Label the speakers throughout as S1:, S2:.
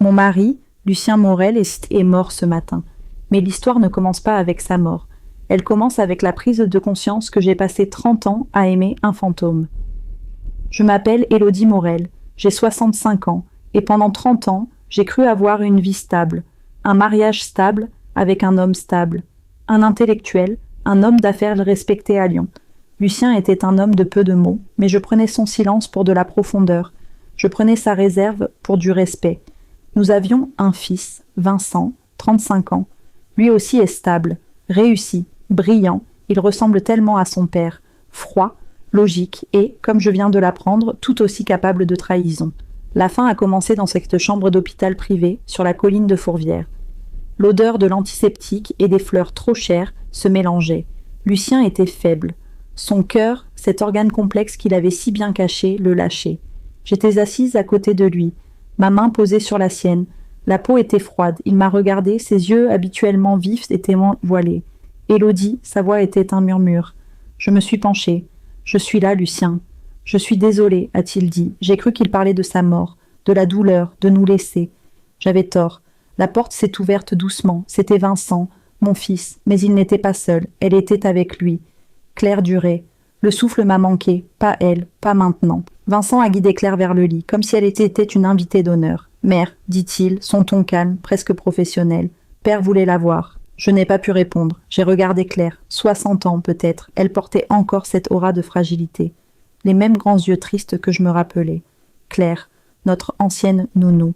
S1: Mon mari, Lucien Morel, est mort ce matin. Mais l'histoire ne commence pas avec sa mort. Elle commence avec la prise de conscience que j'ai passé 30 ans à aimer un fantôme. Je m'appelle Élodie Morel, j'ai 65 ans, et pendant 30 ans, j'ai cru avoir une vie stable, un mariage stable avec un homme stable, un intellectuel, un homme d'affaires respecté à Lyon. Lucien était un homme de peu de mots, mais je prenais son silence pour de la profondeur, je prenais sa réserve pour du respect. Nous avions un fils, Vincent, 35 ans. Lui aussi est stable, réussi, brillant, il ressemble tellement à son père, froid, logique et, comme je viens de l'apprendre, tout aussi capable de trahison. La fin a commencé dans cette chambre d'hôpital privé, sur la colline de Fourvière. L'odeur de l'antiseptique et des fleurs trop chères se mélangeaient. Lucien était faible. Son cœur, cet organe complexe qu'il avait si bien caché, le lâchait. J'étais assise à côté de lui, ma main posée sur la sienne. La peau était froide, il m'a regardée, ses yeux habituellement vifs étaient voilés. Élodie, sa voix était un murmure. Je me suis penchée. Je suis là, Lucien. Je suis désolée, a-t-il dit. J'ai cru qu'il parlait de sa mort, de la douleur, de nous laisser. J'avais tort. La porte s'est ouverte doucement. C'était Vincent, mon fils, mais il n'était pas seul. Elle était avec lui. Claire durait. Le souffle m'a manqué. Pas elle, pas maintenant. Vincent a guidé Claire vers le lit, comme si elle était une invitée d'honneur. « Mère, dit-il, son ton calme, presque professionnel. Père voulait la voir. » Je n'ai pas pu répondre. J'ai regardé Claire. 60 ans, peut-être. Elle portait encore cette aura de fragilité. Les mêmes grands yeux tristes que je me rappelais. Claire, notre ancienne nounou.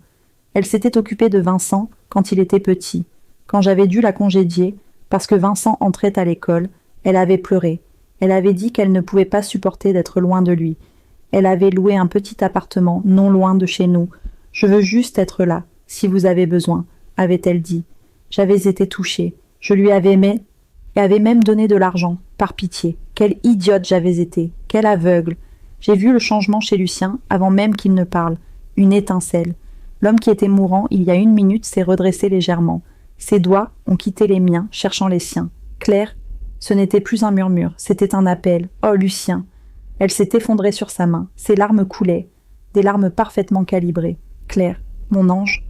S1: Elle s'était occupée de Vincent quand il était petit. Quand j'avais dû la congédier, parce que Vincent entrait à l'école, elle avait pleuré. Elle avait dit qu'elle ne pouvait pas supporter d'être loin de lui. Elle avait loué un petit appartement, non loin de chez nous. « Je veux juste être là, si vous avez besoin », avait-elle dit. J'avais été touchée. Je lui avais même donné de l'argent, par pitié. Quelle idiote j'avais été, quelle aveugle. J'ai vu le changement chez Lucien avant même qu'il ne parle. Une étincelle. L'homme qui était mourant, il y a 1 minute, s'est redressé légèrement. Ses doigts ont quitté les miens, cherchant les siens. Claire, ce n'était plus un murmure, c'était un appel. Oh, Lucien. Elle s'est effondrée sur sa main. Ses larmes coulaient. Des larmes parfaitement calibrées. Claire, mon ange,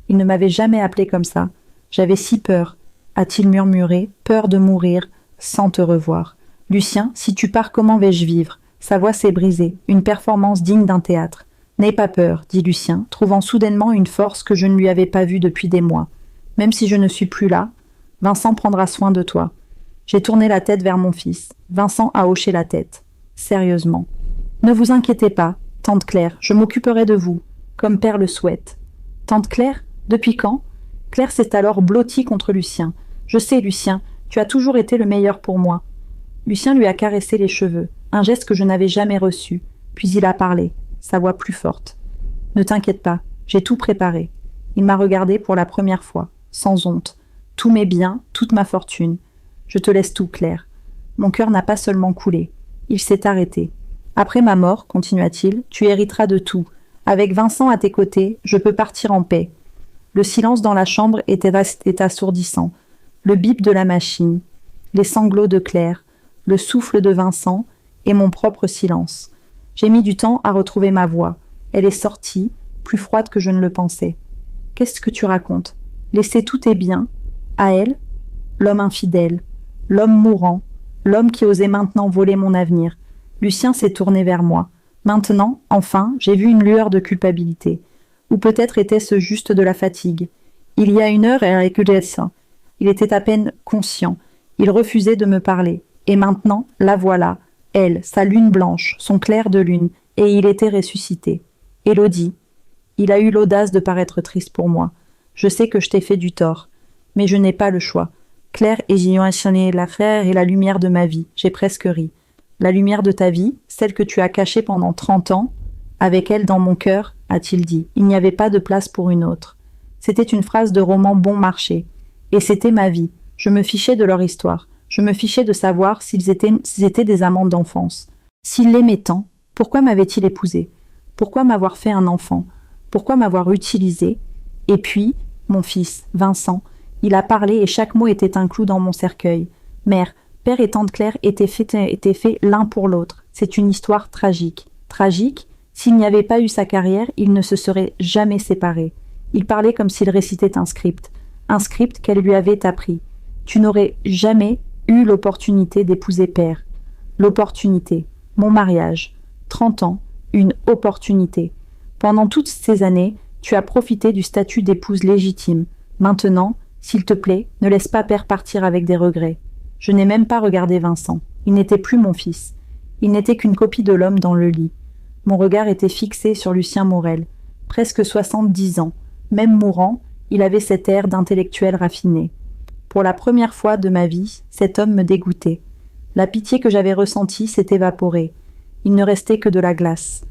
S1: il ne m'avait jamais appelé comme ça. J'avais si peur, a-t-il murmuré, peur de mourir, sans te revoir. Lucien, si tu pars, comment vais-je vivre? Sa voix s'est brisée, une performance digne d'un théâtre. N'aie pas peur, dit Lucien, trouvant soudainement une force que je ne lui avais pas vue depuis des mois. Même si je ne suis plus là, Vincent prendra soin de toi. J'ai tourné la tête vers mon fils. Vincent a hoché la tête. Sérieusement. Ne vous inquiétez pas, tante Claire, je m'occuperai de vous, comme père le souhaite. Tante Claire, depuis quand? Claire s'est alors blottie contre Lucien. Je sais, Lucien, tu as toujours été le meilleur pour moi. Lucien lui a caressé les cheveux, un geste que je n'avais jamais reçu. Puis il a parlé, sa voix plus forte. Ne t'inquiète pas, j'ai tout préparé. Il m'a regardé pour la première fois, sans honte. Tous mes biens, toute ma fortune. Je te laisse tout, Claire. Mon cœur n'a pas seulement coulé. Il s'est arrêté. Après ma mort, continua-t-il, tu hériteras de tout. Avec Vincent à tes côtés, je peux partir en paix. Le silence dans la chambre était assourdissant. Le bip de la machine, les sanglots de Claire, le souffle de Vincent et mon propre silence. J'ai mis du temps à retrouver ma voix. Elle est sortie, plus froide que je ne le pensais. Qu'est-ce que tu racontes? Laisser tous tes biens à elle? L'homme infidèle, l'homme mourant, l'homme qui osait maintenant voler mon avenir. Lucien s'est tourné vers moi. Maintenant, enfin, j'ai vu une lueur de culpabilité. Ou peut-être était-ce juste de la fatigue. Il y a 1 heure, elle écoutait ça. Il était à peine conscient. Il refusait de me parler. Et maintenant, la voilà, elle, sa lune blanche, son clair de lune, et il était ressuscité. Élodie. Il a eu l'audace de paraître triste pour moi. Je sais que je t'ai fait du tort. Mais je n'ai pas le choix. Claire et j'y ai enchaîné l'affaire et la lumière de ma vie. J'ai presque ri. La lumière de ta vie, celle que tu as cachée pendant 30 ans, avec elle dans mon cœur, a-t-il dit. Il n'y avait pas de place pour une autre. C'était une phrase de roman bon marché. Et c'était ma vie. Je me fichais de leur histoire. Je me fichais de savoir s'ils étaient des amants d'enfance. S'il l'aimait tant, pourquoi m'avait-il épousée? Pourquoi m'avoir fait un enfant? Pourquoi m'avoir utilisé? Et puis, mon fils, Vincent, il a parlé et chaque mot était un clou dans mon cercueil. Mère, père et tante Claire étaient faits l'un pour l'autre. C'est une histoire tragique. Tragique? S'il n'y avait pas eu sa carrière, ils ne se seraient jamais séparés. Il parlait comme s'il récitait un script qu'elle lui avait appris. Tu n'aurais jamais eu l'opportunité d'épouser père. L'opportunité, mon mariage, 30 ans, une opportunité. Pendant toutes ces années, tu as profité du statut d'épouse légitime. Maintenant, s'il te plaît, ne laisse pas père partir avec des regrets. Je n'ai même pas regardé Vincent. Il n'était plus mon fils. Il n'était qu'une copie de l'homme dans le lit. Mon regard était fixé sur Lucien Morel. Presque 70 ans. Même mourant, il avait cet air d'intellectuel raffiné. Pour la première fois de ma vie, cet homme me dégoûtait. La pitié que j'avais ressentie s'est évaporée. Il ne restait que de la glace.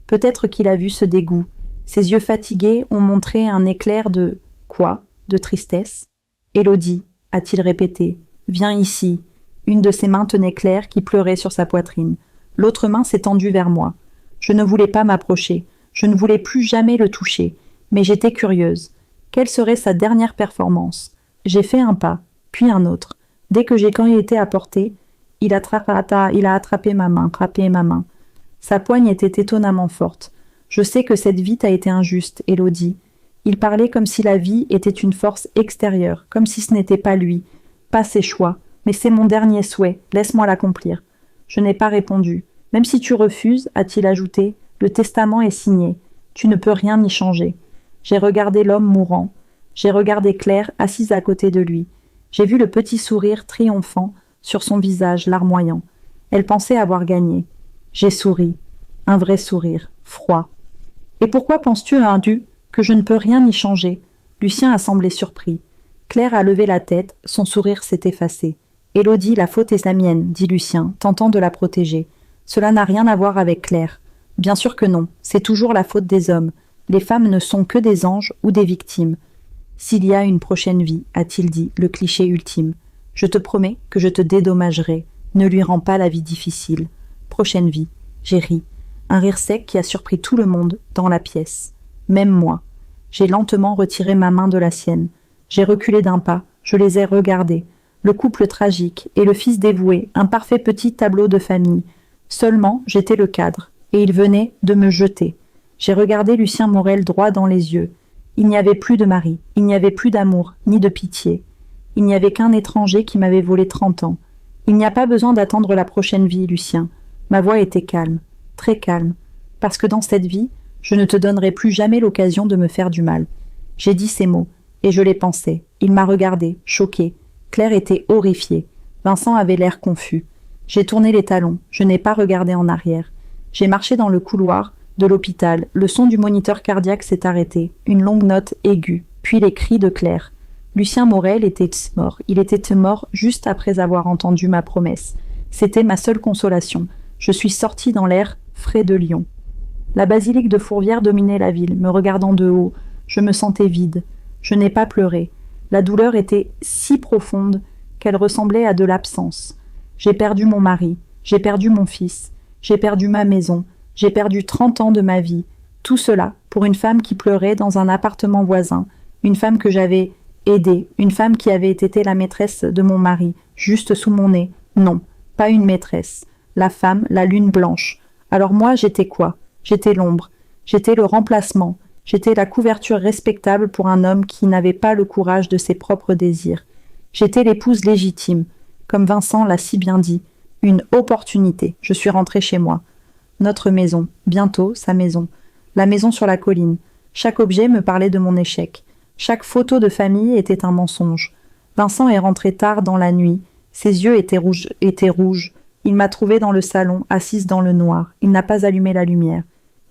S1: Peut-être qu'il a vu ce dégoût. Ses yeux fatigués ont montré un éclair de... Quoi ? De tristesse ? Élodie, a-t-il répété. Viens ici. Une de ses mains tenait Claire qui pleurait sur sa poitrine. L'autre main s'est tendue vers moi. Je ne voulais pas m'approcher. Je ne voulais plus jamais le toucher. Mais j'étais curieuse. Quelle serait sa dernière performance ? J'ai fait un pas, puis un autre. Dès que j'ai été à portée, il a attrapé ma main. Sa poigne était étonnamment forte. Je sais que cette vie t'a été injuste, Élodie. Il parlait comme si la vie était une force extérieure, comme si ce n'était pas lui, pas ses choix. Mais c'est mon dernier souhait, laisse-moi l'accomplir. Je n'ai pas répondu. Même si tu refuses, a-t-il ajouté, le testament est signé. Tu ne peux rien y changer. J'ai regardé l'homme mourant. J'ai regardé Claire assise à côté de lui. J'ai vu le petit sourire triomphant sur son visage larmoyant. Elle pensait avoir gagné. J'ai souri. Un vrai sourire, froid. Et pourquoi penses-tu, Hindu, que je ne peux rien y changer ? Lucien a semblé surpris. Claire a levé la tête, son sourire s'est effacé. Élodie, la faute est la mienne, dit Lucien, tentant de la protéger. Cela n'a rien à voir avec Claire. Bien sûr que non, c'est toujours la faute des hommes. Les femmes ne sont que des anges ou des victimes. S'il y a une prochaine vie, a-t-il dit, le cliché ultime. Je te promets que je te dédommagerai. Ne lui rends pas la vie difficile. Prochaine vie. J'ai ri. Un rire sec qui a surpris tout le monde dans la pièce. Même moi. J'ai lentement retiré ma main de la sienne. J'ai reculé d'un pas. Je les ai regardés. Le couple tragique et le fils dévoué, un parfait petit tableau de famille. Seulement, j'étais le cadre, et il venait de me jeter. J'ai regardé Lucien Morel droit dans les yeux. Il n'y avait plus de mari, il n'y avait plus d'amour, ni de pitié. Il n'y avait qu'un étranger qui m'avait volé 30 ans. Il n'y a pas besoin d'attendre la prochaine vie, Lucien. Ma voix était calme, très calme, parce que dans cette vie, je ne te donnerai plus jamais l'occasion de me faire du mal. J'ai dit ces mots, et je les pensais. Il m'a regardé, choqué. Claire était horrifiée. Vincent avait l'air confus. J'ai tourné les talons, je n'ai pas regardé en arrière. J'ai marché dans le couloir de l'hôpital, le son du moniteur cardiaque s'est arrêté, une longue note aiguë, puis les cris de Claire. Lucien Morel était mort. Il était mort juste après avoir entendu ma promesse. C'était ma seule consolation. Je suis sortie dans l'air frais de Lyon. La basilique de Fourvière dominait la ville, me regardant de haut. Je me sentais vide. Je n'ai pas pleuré. La douleur était si profonde qu'elle ressemblait à de l'absence. J'ai perdu mon mari, j'ai perdu mon fils, j'ai perdu ma maison, j'ai perdu 30 ans de ma vie. Tout cela pour une femme qui pleurait dans un appartement voisin, une femme que j'avais aidée, une femme qui avait été la maîtresse de mon mari, juste sous mon nez. Non, pas une maîtresse. La femme, la lune blanche. Alors moi, j'étais quoi ? J'étais l'ombre. J'étais le remplacement. J'étais la couverture respectable pour un homme qui n'avait pas le courage de ses propres désirs. J'étais l'épouse légitime. Comme Vincent l'a si bien dit, une opportunité. Je suis rentrée chez moi. Notre maison, bientôt sa maison. La maison sur la colline. Chaque objet me parlait de mon échec. Chaque photo de famille était un mensonge. Vincent est rentré tard dans la nuit. Ses yeux étaient rouges. Il m'a trouvée dans le salon, assise dans le noir. Il n'a pas allumé la lumière.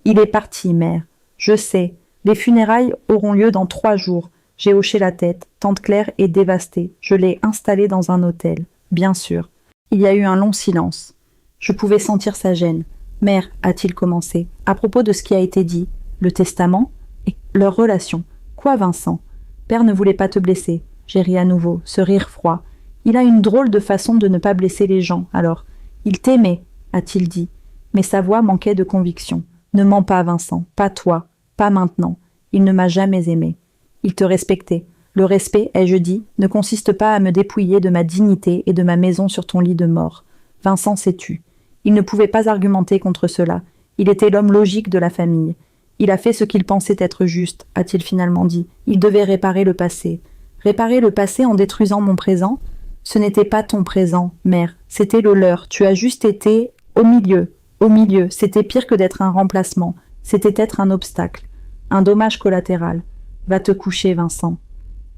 S1: Il est parti, mère. Je sais. Les funérailles auront lieu dans 3 jours. J'ai hoché la tête. Tante Claire est dévastée. Je l'ai installée dans un hôtel. Bien sûr. Il y a eu un long silence. Je pouvais sentir sa gêne. Mère, a-t-il commencé, à propos de ce qui a été dit. Le testament et leur relation. Quoi, Vincent ? Père ne voulait pas te blesser. J'ai ri à nouveau, ce rire froid. Il a une drôle de façon de ne pas blesser les gens, alors. Il t'aimait, a-t-il dit. Mais sa voix manquait de conviction. Ne mens pas, Vincent. Pas toi. Pas maintenant. Il ne m'a jamais aimé. Il te respectait. Le respect, ai-je dit, ne consiste pas à me dépouiller de ma dignité et de ma maison sur ton lit de mort. Vincent s'est tu. Il ne pouvait pas argumenter contre cela. Il était l'homme logique de la famille. Il a fait ce qu'il pensait être juste, a-t-il finalement dit. Il devait réparer le passé. Réparer le passé en détruisant mon présent? Ce n'était pas ton présent, mère, c'était le leur. Tu as juste été au milieu. Au milieu, c'était pire que d'être un remplacement. C'était être un obstacle, un dommage collatéral. Va te coucher, Vincent.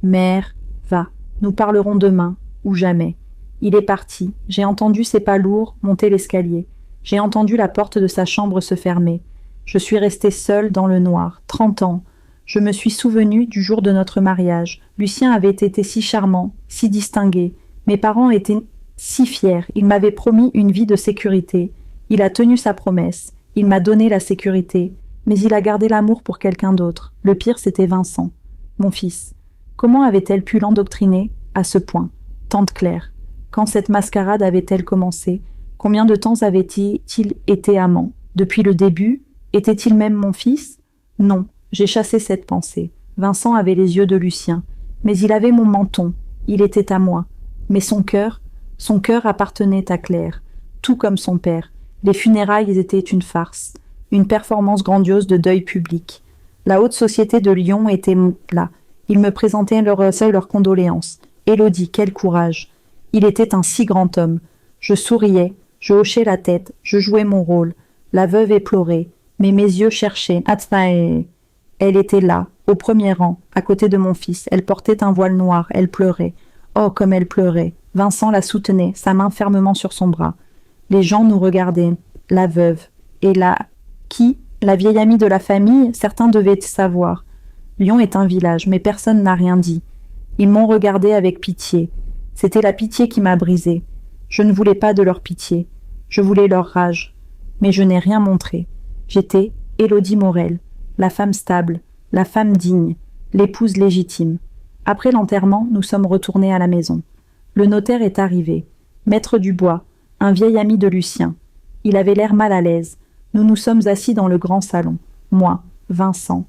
S1: Mère, va. Nous parlerons demain, ou jamais. Il est parti. J'ai entendu ses pas lourds monter l'escalier. J'ai entendu la porte de sa chambre se fermer. Je suis restée seule dans le noir, 30 ans. Je me suis souvenue du jour de notre mariage. Lucien avait été si charmant, si distingué. Mes parents étaient si fiers. Il m'avait promis une vie de sécurité. Il a tenu sa promesse. Il m'a donné la sécurité. Mais il a gardé l'amour pour quelqu'un d'autre. Le pire, c'était Vincent, mon fils. Comment avait-elle pu l'endoctriner à ce point? Tante Claire. Quand cette mascarade avait-elle commencé? Combien de temps avait-il été amant? Depuis le début? Était-il même mon fils? Non, j'ai chassé cette pensée. Vincent avait les yeux de Lucien. Mais il avait mon menton. Il était à moi. Mais son cœur appartenait à Claire. Tout comme son père. Les funérailles étaient une farce. Une performance grandiose de deuil public. La haute société de Lyon était là. Ils me présentaient leurs condoléances. Élodie, quel courage! Il était un si grand homme. Je souriais, je hochais la tête, je jouais mon rôle. La veuve éplorée, mais mes yeux cherchaient. Atnae. Elle était là, au premier rang, à côté de mon fils. Elle portait un voile noir, elle pleurait. Oh, comme elle pleurait! Vincent la soutenait, sa main fermement sur son bras. Les gens nous regardaient. La veuve. Et là, qui? La vieille amie de la famille? Certains devaient savoir. Lyon est un village, mais personne n'a rien dit. Ils m'ont regardé avec pitié. C'était la pitié qui m'a brisée. Je ne voulais pas de leur pitié. Je voulais leur rage. Mais je n'ai rien montré. J'étais Élodie Morel, la femme stable, la femme digne, l'épouse légitime. Après l'enterrement, nous sommes retournés à la maison. Le notaire est arrivé. Maître Dubois, un vieil ami de Lucien. Il avait l'air mal à l'aise. Nous nous sommes assis dans le grand salon. Moi, Vincent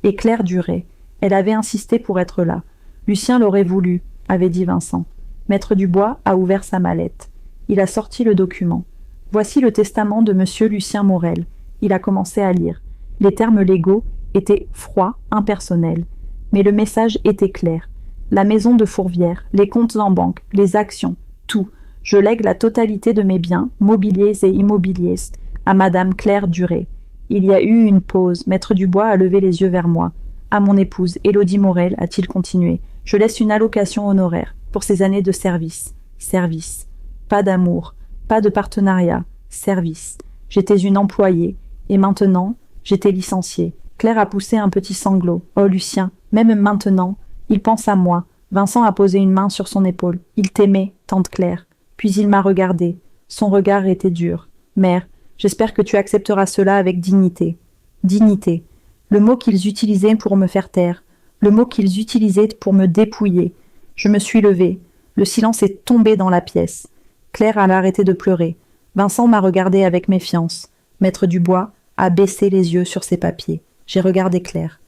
S1: et Claire Duret. Elle avait insisté pour être là. Lucien l'aurait voulu, avait dit Vincent. Maître Dubois a ouvert sa mallette. Il a sorti le document. Voici le testament de monsieur Lucien Morel. Il a commencé à lire. Les termes légaux étaient froids, impersonnels. Mais le message était clair. La maison de Fourvière, les comptes en banque, les actions, tout. Je lègue la totalité de mes biens, mobiliers et immobiliers, à madame Claire Duret. Il y a eu une pause. Maître Dubois a levé les yeux vers moi. À mon épouse, Élodie Morel, a-t-il continué. Je laisse une allocation honoraire pour ces années de service. Service. Pas d'amour, pas de partenariat. Service. J'étais une employée. Et maintenant, j'étais licenciée. Claire a poussé un petit sanglot. Oh, Lucien, même maintenant, il pense à moi. Vincent a posé une main sur son épaule. Il t'aimait, tante Claire. Puis il m'a regardé. Son regard était dur. Mère, j'espère que tu accepteras cela avec dignité. Dignité. Le mot qu'ils utilisaient pour me faire taire. Le mot qu'ils utilisaient pour me dépouiller. Je me suis levée. Le silence est tombé dans la pièce. Claire a arrêté de pleurer. Vincent m'a regardé avec méfiance. Maître Dubois a baissé les yeux sur ses papiers. J'ai regardé Claire.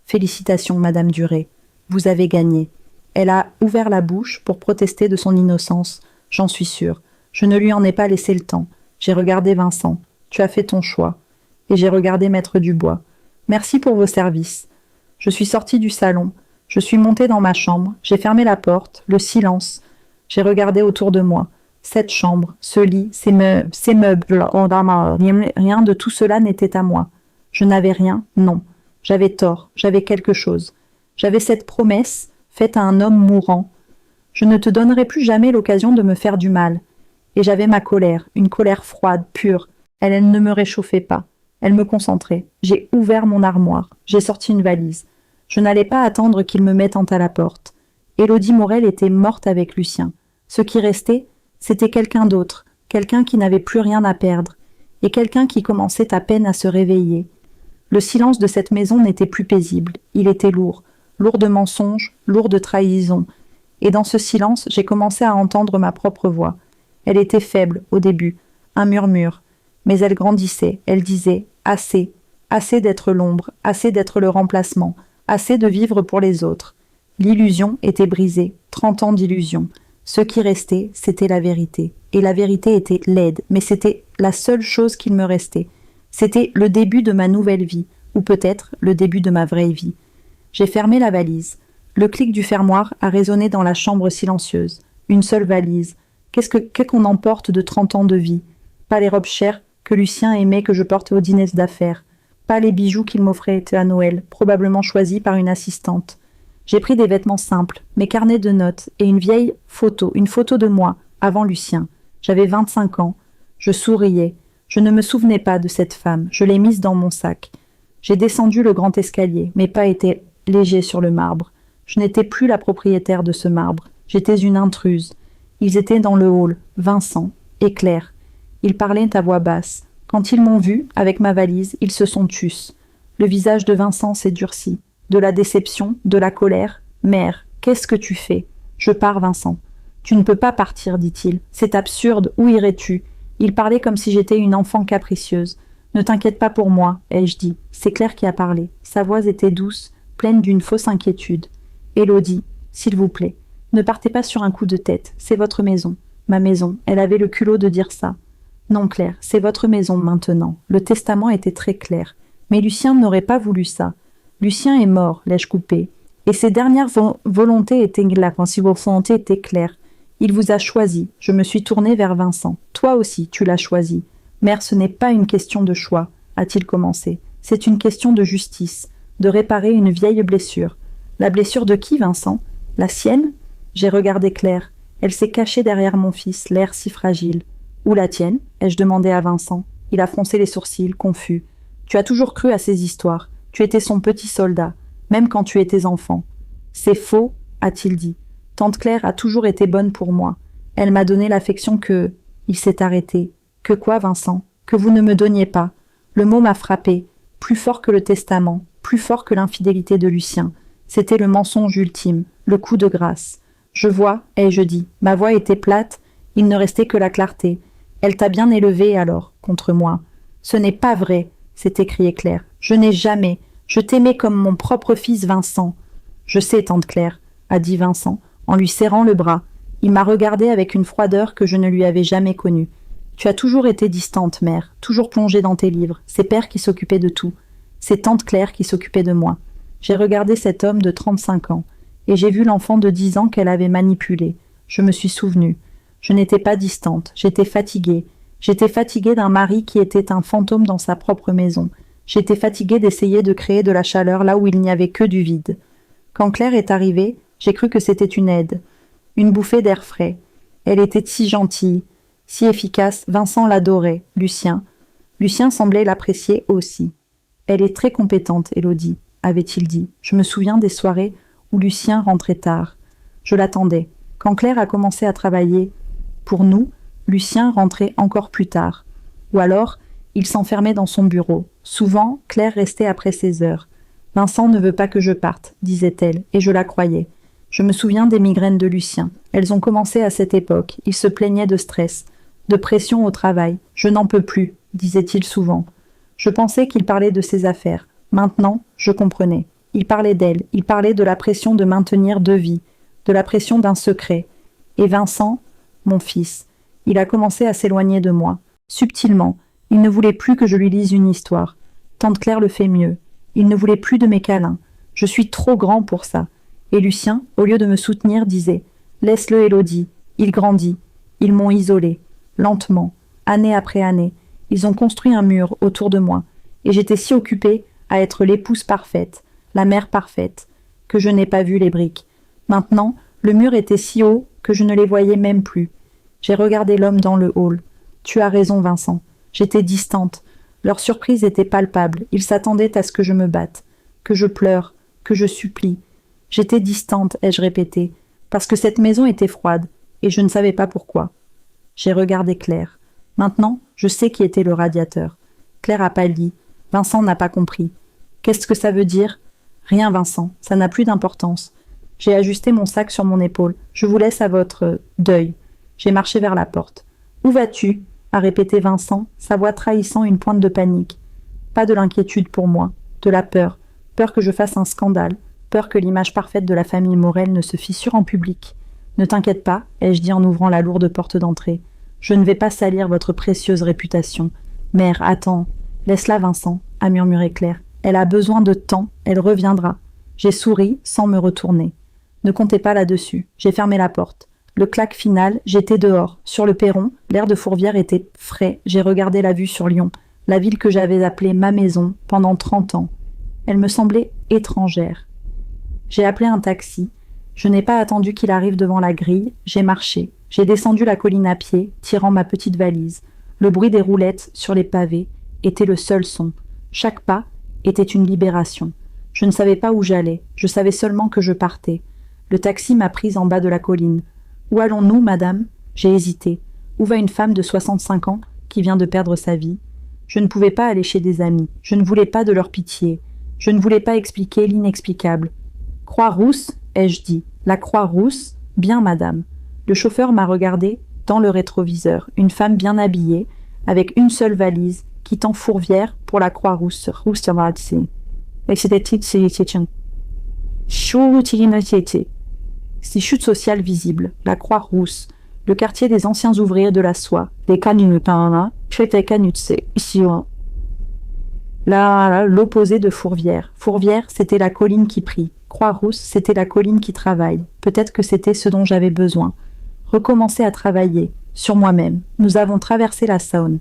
S1: Félicitations, Madame Duret. Vous avez gagné. Elle a ouvert la bouche pour protester de son innocence. J'en suis sûre. Je ne lui en ai pas laissé le temps. J'ai regardé Vincent. Tu as fait ton choix. Et j'ai regardé Maître Dubois. Merci pour vos services. Je suis sortie du salon. Je suis montée dans ma chambre. J'ai fermé la porte. Le silence. J'ai regardé autour de moi. Cette chambre, ce lit, ces meubles. Rien de tout cela n'était à moi. Je n'avais rien, non. J'avais tort. J'avais quelque chose. J'avais cette promesse faite à un homme mourant. Je ne te donnerai plus jamais l'occasion de me faire du mal. Et j'avais ma colère, une colère froide, pure. Elle ne me réchauffait pas. Elle me concentrait. J'ai ouvert mon armoire. J'ai sorti une valise. Je n'allais pas attendre qu'il me mette à la porte. Élodie Morel était morte avec Lucien. Ce qui restait, c'était quelqu'un d'autre, quelqu'un qui n'avait plus rien à perdre, et quelqu'un qui commençait à peine à se réveiller. Le silence de cette maison n'était plus paisible. Il était lourd. Lourd de mensonges, lourd de trahisons. Et dans ce silence, j'ai commencé à entendre ma propre voix. Elle était faible, au début, un murmure. Mais elle grandissait, elle disait « Assez, assez d'être l'ombre, assez d'être le remplacement, assez de vivre pour les autres. » L'illusion était brisée, 30 ans d'illusion. Ce qui restait, c'était la vérité. Et la vérité était laide, mais c'était la seule chose qu'il me restait. C'était le début de ma nouvelle vie, ou peut-être le début de ma vraie vie. J'ai fermé la valise. Le clic du fermoir a résonné dans la chambre silencieuse. Une seule valise. Qu'est-ce qu'on emporte de 30 ans de vie? Pas les robes chères que Lucien aimait que je portais aux dîners d'affaires. Pas les bijoux qu'il m'offrait à Noël, probablement choisis par une assistante. J'ai pris des vêtements simples, mes carnets de notes et une vieille photo, une photo de moi, avant Lucien. J'avais 25 ans. Je souriais. Je ne me souvenais pas de cette femme. Je l'ai mise dans mon sac. J'ai descendu le grand escalier. Mes pas étaient légers sur le marbre. Je n'étais plus la propriétaire de ce marbre. J'étais une intruse. Ils étaient dans le hall, Vincent et Claire. Ils parlaient à voix basse. Quand ils m'ont vu, avec ma valise, ils se sont tus. Le visage de Vincent s'est durci. De la déception, de la colère. « Mère, qu'est-ce que tu fais ?»« Je pars, Vincent. »« Tu ne peux pas partir, dit-il. C'est absurde. Où irais-tu » Il parlait comme si j'étais une enfant capricieuse. « Ne t'inquiète pas pour moi, ai-je dit. C'est Claire qui a parlé. Sa voix était douce, pleine d'une fausse inquiétude. « Élodie, s'il vous plaît, ne partez pas sur un coup de tête. C'est votre maison. »« Ma maison. » Elle avait le culot de dire ça. « Non, Claire, c'est votre maison maintenant. » Le testament était très clair. Mais Lucien n'aurait pas voulu ça. Lucien est mort, l'ai-je coupé. Et ses dernières volontés étaient claires, si vos volontés étaient claires. Il vous a choisi. Je me suis tournée vers Vincent. Toi aussi, tu l'as choisi. Mère, ce n'est pas une question de choix, a-t-il commencé. C'est une question de justice, de réparer une vieille blessure. La blessure de qui, Vincent? La sienne? J'ai regardé Claire. Elle s'est cachée derrière mon fils, l'air si fragile. Ou la tienne? Ai-je demandé à Vincent. Il a froncé les sourcils, confus. Tu as toujours cru à ces histoires. Tu étais son petit soldat, même quand tu étais enfant. C'est faux, a-t-il dit. Tante Claire a toujours été bonne pour moi. Elle m'a donné l'affection que... Il s'est arrêté. Que quoi, Vincent? Que vous ne me donniez pas. Le mot m'a frappé, plus fort que le testament, plus fort que l'infidélité de Lucien. C'était le mensonge ultime, le coup de grâce. Je vois, ai-je dit. Ma voix était plate, il ne restait que la clarté. Elle t'a bien élevé alors, contre moi. Ce n'est pas vrai, s'est écriée Claire. Je n'ai jamais. Je t'aimais comme mon propre fils Vincent. Je sais, tante Claire, a dit Vincent, en lui serrant le bras. Il m'a regardé avec une froideur que je ne lui avais jamais connue. Tu as toujours été distante, mère, toujours plongée dans tes livres. C'est père qui s'occupait de tout. C'est tante Claire qui s'occupait de moi. J'ai regardé cet homme de 35 ans, et j'ai vu l'enfant de 10 ans qu'elle avait manipulé. Je me suis souvenue. Je n'étais pas distante, j'étais fatiguée. J'étais fatiguée d'un mari qui était un fantôme dans sa propre maison. J'étais fatiguée d'essayer de créer de la chaleur là où il n'y avait que du vide. Quand Claire est arrivée, j'ai cru que c'était une aide, une bouffée d'air frais. Elle était si gentille, si efficace, Vincent l'adorait, Lucien. Lucien semblait l'apprécier aussi. Elle est très compétente, Élodie, avait-il dit. Je me souviens des soirées où Lucien rentrait tard. Je l'attendais. Quand Claire a commencé à travailler pour nous, Lucien rentrait encore plus tard. Ou alors, il s'enfermait dans son bureau. Souvent, Claire restait après ses heures. « Vincent ne veut pas que je parte, disait-elle, et je la croyais. Je me souviens des migraines de Lucien. Elles ont commencé à cette époque. Il se plaignait de stress, de pression au travail. Je n'en peux plus, disait-il souvent. Je pensais qu'il parlait de ses affaires. Maintenant, je comprenais. Il parlait d'elle, il parlait de la pression de maintenir deux vies, de la pression d'un secret. Et Vincent, mon fils, il a commencé à s'éloigner de moi. Subtilement, il ne voulait plus que je lui lise une histoire. Tante Claire le fait mieux. Il ne voulait plus de mes câlins. Je suis trop grand pour ça. Et Lucien, au lieu de me soutenir, disait « Laisse-le, Élodie. Il grandit. Ils m'ont isolé. Lentement. Année après année. Ils ont construit un mur autour de moi. Et j'étais si occupée à être l'épouse parfaite, la mère parfaite, que je n'ai pas vu les briques. Maintenant, le mur était si haut que je ne les voyais même plus. J'ai regardé l'homme dans le hall. Tu as raison, Vincent. J'étais distante. Leur surprise était palpable. Ils s'attendaient à ce que je me batte, que je pleure, que je supplie. J'étais distante, ai-je répété, parce que cette maison était froide, et je ne savais pas pourquoi. J'ai regardé Claire. Maintenant, je sais qui était le radiateur. Claire a pâli. Vincent n'a pas compris. Qu'est-ce que ça veut dire? Rien, Vincent, ça n'a plus d'importance. J'ai ajusté mon sac sur mon épaule. Je vous laisse à votre deuil. J'ai marché vers la porte. Où vas-tu? A répété Vincent, sa voix trahissant une pointe de panique. Pas de l'inquiétude pour moi, de la peur. Peur que je fasse un scandale. Peur que l'image parfaite de la famille Morel ne se fissure en public. Ne t'inquiète pas, ai-je dit en ouvrant la lourde porte d'entrée. Je ne vais pas salir votre précieuse réputation. Mère, attends. Laisse-la, Vincent, a murmuré Claire. Elle a besoin de temps, elle reviendra. J'ai souri sans me retourner. Ne comptez pas là-dessus. J'ai fermé la porte. Le claque final, j'étais dehors. Sur le perron, l'air de Fourvière était frais. J'ai regardé la vue sur Lyon, la ville que j'avais appelée ma maison pendant 30 ans. Elle me semblait étrangère. J'ai appelé un taxi. Je n'ai pas attendu qu'il arrive devant la grille. J'ai marché. J'ai descendu la colline à pied, tirant ma petite valise. Le bruit des roulettes sur les pavés était le seul son. Chaque pas était une libération. Je ne savais pas où j'allais. Je savais seulement que je partais. Le taxi m'a prise en bas de la colline. « Où allons-nous, madame ?» J'ai hésité. Où va une femme de 65 ans qui vient de perdre sa vie ? Je ne pouvais pas aller chez des amis. Je ne voulais pas de leur pitié. Je ne voulais pas expliquer l'inexplicable. « Croix-Rousse ?» ai-je dit. « La Croix-Rousse ? Bien, madame. » Le chauffeur m'a regardé dans le rétroviseur. Une femme bien habillée, avec une seule valise, quittant Fourvière pour la Croix-Rousse. Si chute sociale visible, la Croix-Rousse, le quartier des anciens ouvriers de la soie, des Canutana, là, l'opposé de Fourvière. Fourvière, c'était la colline qui prie. Croix-Rousse, c'était la colline qui travaille. Peut-être que c'était ce dont j'avais besoin. Recommencer à travailler, sur moi-même. Nous avons traversé la Saône.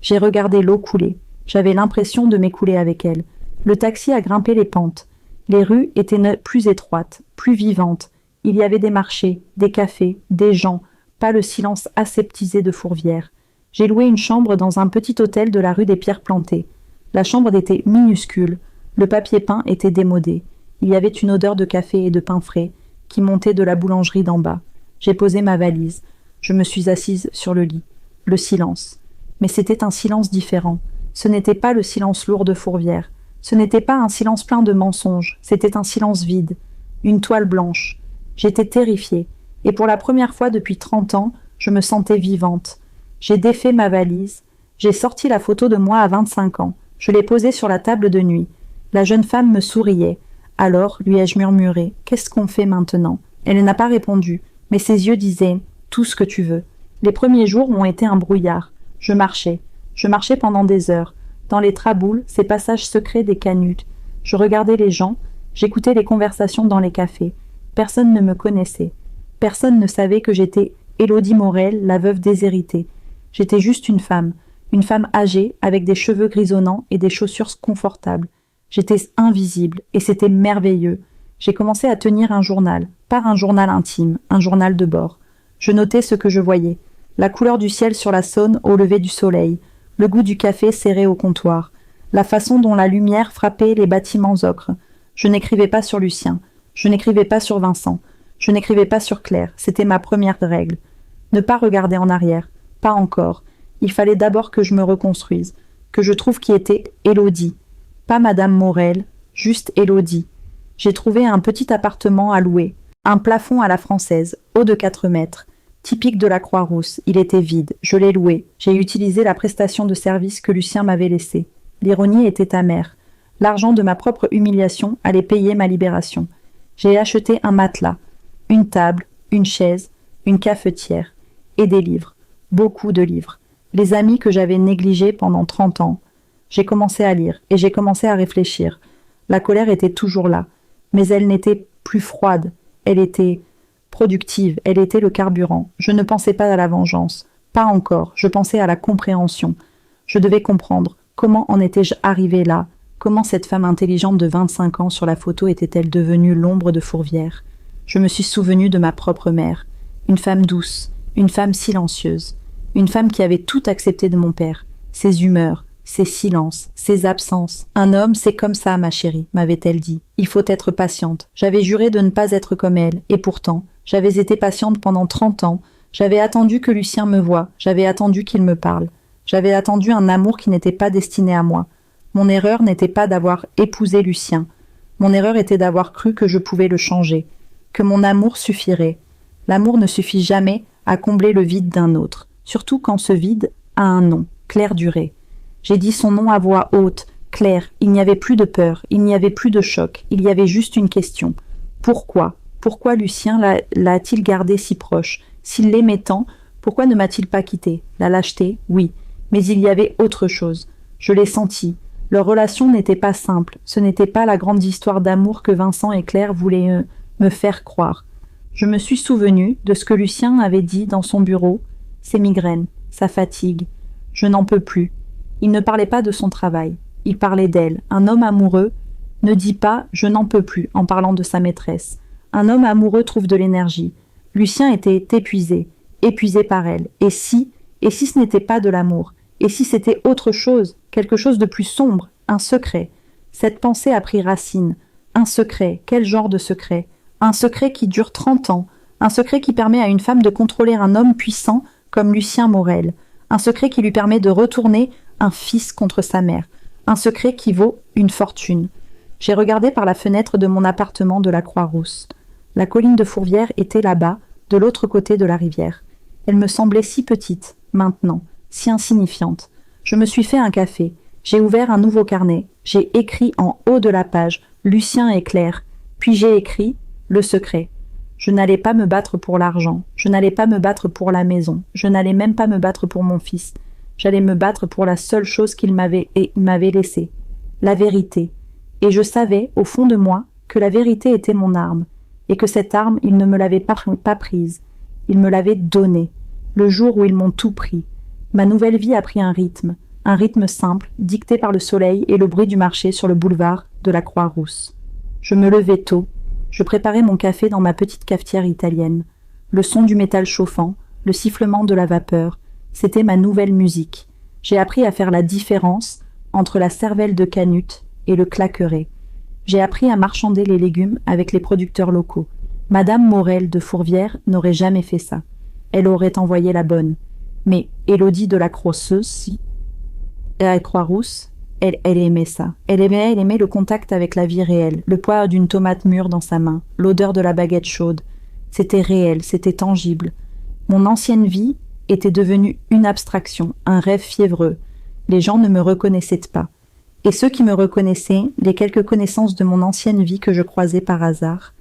S1: J'ai regardé l'eau couler. J'avais l'impression de m'écouler avec elle. Le taxi a grimpé les pentes. Les rues étaient plus étroites, plus vivantes. Il y avait des marchés, des cafés, des gens, pas le silence aseptisé de Fourvière. J'ai loué une chambre dans un petit hôtel de la rue des Pierres Plantées. La chambre était minuscule. Le papier peint était démodé. Il y avait une odeur de café et de pain frais qui montait de la boulangerie d'en bas. J'ai posé ma valise. Je me suis assise sur le lit. Le silence. Mais c'était un silence différent. Ce n'était pas le silence lourd de Fourvière. Ce n'était pas un silence plein de mensonges. C'était un silence vide. Une toile blanche. J'étais terrifiée. Et pour la première fois depuis 30 ans, je me sentais vivante. J'ai défait ma valise. J'ai sorti la photo de moi à 25 ans. Je l'ai posée sur la table de nuit. La jeune femme me souriait. Alors, lui ai-je murmuré, « Qu'est-ce qu'on fait maintenant ?» Elle n'a pas répondu, mais ses yeux disaient, « Tout ce que tu veux. » Les premiers jours ont été un brouillard. Je marchais. Je marchais pendant des heures. Dans les traboules, ces passages secrets des canutes. Je regardais les gens. J'écoutais les conversations dans les cafés. Personne ne me connaissait. Personne ne savait que j'étais Élodie Morel, la veuve déshéritée. J'étais juste une femme âgée, avec des cheveux grisonnants et des chaussures confortables. J'étais invisible, et c'était merveilleux. J'ai commencé à tenir un journal, pas un journal intime, un journal de bord. Je notais ce que je voyais. La couleur du ciel sur la Saône au lever du soleil, le goût du café serré au comptoir, la façon dont la lumière frappait les bâtiments ocres. Je n'écrivais pas sur Lucien, je n'écrivais pas sur Vincent, je n'écrivais pas sur Claire, c'était ma première règle. Ne pas regarder en arrière, pas encore. Il fallait d'abord que je me reconstruise, que je trouve qui était Élodie. Pas Madame Morel, juste Élodie. J'ai trouvé un petit appartement à louer, un plafond à la française, haut de 4 mètres, typique de la Croix-Rousse. Il était vide, je l'ai loué. J'ai utilisé la prestation de service que Lucien m'avait laissée. L'ironie était amère. L'argent de ma propre humiliation allait payer ma libération. J'ai acheté un matelas, une table, une chaise, une cafetière, et des livres, beaucoup de livres. Les amis que j'avais négligés pendant 30 ans. J'ai commencé à lire, et j'ai commencé à réfléchir. La colère était toujours là, mais elle n'était plus froide, elle était productive, elle était le carburant. Je ne pensais pas à la vengeance, pas encore, je pensais à la compréhension. Je devais comprendre, comment en étais-je arrivée là? Comment cette femme intelligente de 25 ans sur la photo était-elle devenue l'ombre de Fourvière? Je me suis souvenue de ma propre mère, une femme douce, une femme silencieuse, une femme qui avait tout accepté de mon père, ses humeurs, ses silences, ses absences. Un homme, c'est comme ça, ma chérie, m'avait-elle dit. Il faut être patiente. J'avais juré de ne pas être comme elle, et pourtant, j'avais été patiente pendant 30 ans. J'avais attendu que Lucien me voie, j'avais attendu qu'il me parle. J'avais attendu un amour qui n'était pas destiné à moi. Mon erreur n'était pas d'avoir épousé Lucien. Mon erreur était d'avoir cru que je pouvais le changer, que mon amour suffirait. L'amour ne suffit jamais à combler le vide d'un autre, surtout quand ce vide a un nom, Claire Duré. J'ai dit son nom à voix haute, Claire. Il n'y avait plus de peur, il n'y avait plus de choc, il y avait juste une question. Pourquoi? Pourquoi Lucien l'a-t-il gardé si proche? S'il l'aimait tant, pourquoi ne m'a-t-il pas quitté? La lâcheté, oui, mais il y avait autre chose. Je l'ai senti. Leur relation n'était pas simple, ce n'était pas la grande histoire d'amour que Vincent et Claire voulaient me faire croire. Je me suis souvenu de ce que Lucien avait dit dans son bureau, ses migraines, sa fatigue. Je n'en peux plus. Il ne parlait pas de son travail, il parlait d'elle. Un homme amoureux ne dit pas « je n'en peux plus » en parlant de sa maîtresse. Un homme amoureux trouve de l'énergie. Lucien était épuisé, épuisé par elle. Et si ce n'était pas de l'amour? Et si c'était autre chose, quelque chose de plus sombre, un secret? Cette pensée a pris racine. Un secret, quel genre de secret? Un secret qui dure 30 ans, un secret qui permet à une femme de contrôler un homme puissant comme Lucien Morel, un secret qui lui permet de retourner un fils contre sa mère, un secret qui vaut une fortune. J'ai regardé par la fenêtre de mon appartement de la Croix-Rousse. La colline de Fourvière était là-bas, de l'autre côté de la rivière. Elle me semblait si petite, maintenant, si insignifiante. Je me suis fait un café, j'ai ouvert un nouveau carnet, j'ai écrit en haut de la page « Lucien et Claire », puis j'ai écrit « Le secret ». Je n'allais pas me battre pour l'argent, je n'allais pas me battre pour la maison, je n'allais même pas me battre pour mon fils. J'allais me battre pour la seule chose qu'il m'avait laissée, la vérité. Et je savais, au fond de moi, que la vérité était mon arme, et que cette arme, il ne me l'avait pas prise, il me l'avait donnée, le jour où ils m'ont tout pris. Ma nouvelle vie a pris un rythme simple, dicté par le soleil et le bruit du marché sur le boulevard de la Croix-Rousse. Je me levais tôt, je préparais mon café dans ma petite cafetière italienne. Le son du métal chauffant, le sifflement de la vapeur, c'était ma nouvelle musique. J'ai appris à faire la différence entre la cervelle de canute et le claqueret. J'ai appris à marchander les légumes avec les producteurs locaux. Madame Morel de Fourvière n'aurait jamais fait ça. Elle aurait envoyé la bonne. Mais Élodie de la Croix-Rousse, elle aimait ça. Elle aimait le contact avec la vie réelle, le poids d'une tomate mûre dans sa main, l'odeur de la baguette chaude. C'était réel, c'était tangible. Mon ancienne vie était devenue une abstraction, un rêve fiévreux. Les gens ne me reconnaissaient pas. Et ceux qui me reconnaissaient, les quelques connaissances de mon ancienne vie que je croisais par hasard,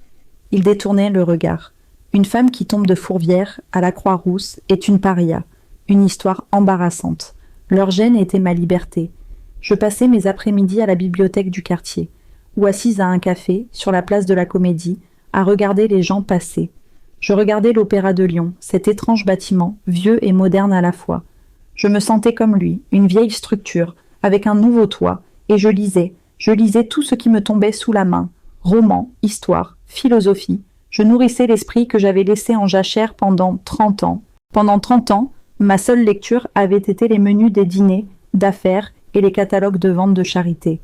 S1: ils détournaient le regard. Une femme qui tombe de Fourvière à la Croix-Rousse est une paria, une histoire embarrassante. Leur gêne était ma liberté. Je passais mes après-midi à la bibliothèque du quartier, ou assise à un café, sur la place de la Comédie, à regarder les gens passer. Je regardais l'Opéra de Lyon, cet étrange bâtiment, vieux et moderne à la fois. Je me sentais comme lui, une vieille structure, avec un nouveau toit, et je lisais tout ce qui me tombait sous la main. Romans, histoire, philosophie. Je nourrissais l'esprit que j'avais laissé en jachère pendant 30 ans. Pendant 30 ans, ma seule lecture avait été les menus des dîners, d'affaires et les catalogues de vente de charité.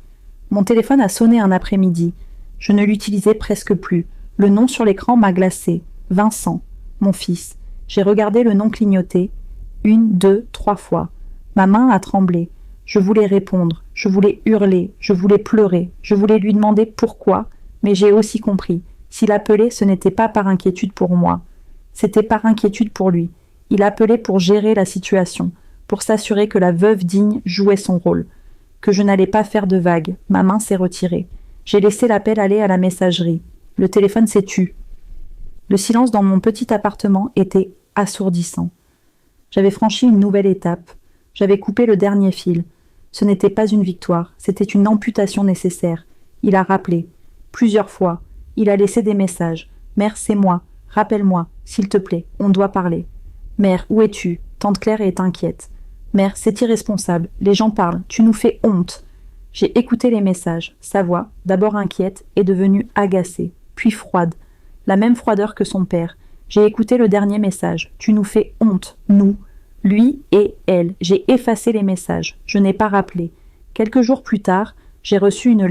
S1: Mon téléphone a sonné un après-midi. Je ne l'utilisais presque plus. Le nom sur l'écran m'a glacé. Vincent, mon fils. J'ai regardé le nom clignoter. 1, 2, 3 fois. Ma main a tremblé. Je voulais répondre, je voulais hurler, je voulais pleurer, je voulais lui demander pourquoi, mais j'ai aussi compris. S'il appelait, ce n'était pas par inquiétude pour moi. C'était par inquiétude pour lui. Il appelait pour gérer la situation, pour s'assurer que la veuve digne jouait son rôle, que je n'allais pas faire de vagues. Ma main s'est retirée. J'ai laissé l'appel aller à la messagerie. Le téléphone s'est tu. Le silence dans mon petit appartement était assourdissant. J'avais franchi une nouvelle étape. J'avais coupé le dernier fil. Ce n'était pas une victoire, c'était une amputation nécessaire. Il a rappelé. Plusieurs fois. Il a laissé des messages. « Mère, c'est moi. Rappelle-moi, s'il te plaît, on doit parler. »« Mère, où es-tu ? Tante Claire est inquiète. »« Mère, c'est irresponsable. Les gens parlent. Tu nous fais honte. » J'ai écouté les messages. Sa voix, d'abord inquiète, est devenue agacée, puis froide. La même froideur que son père. J'ai écouté le dernier message. « Tu nous fais honte, nous. » Lui et elle. J'ai effacé les messages. Je n'ai pas rappelé. Quelques jours plus tard, j'ai reçu une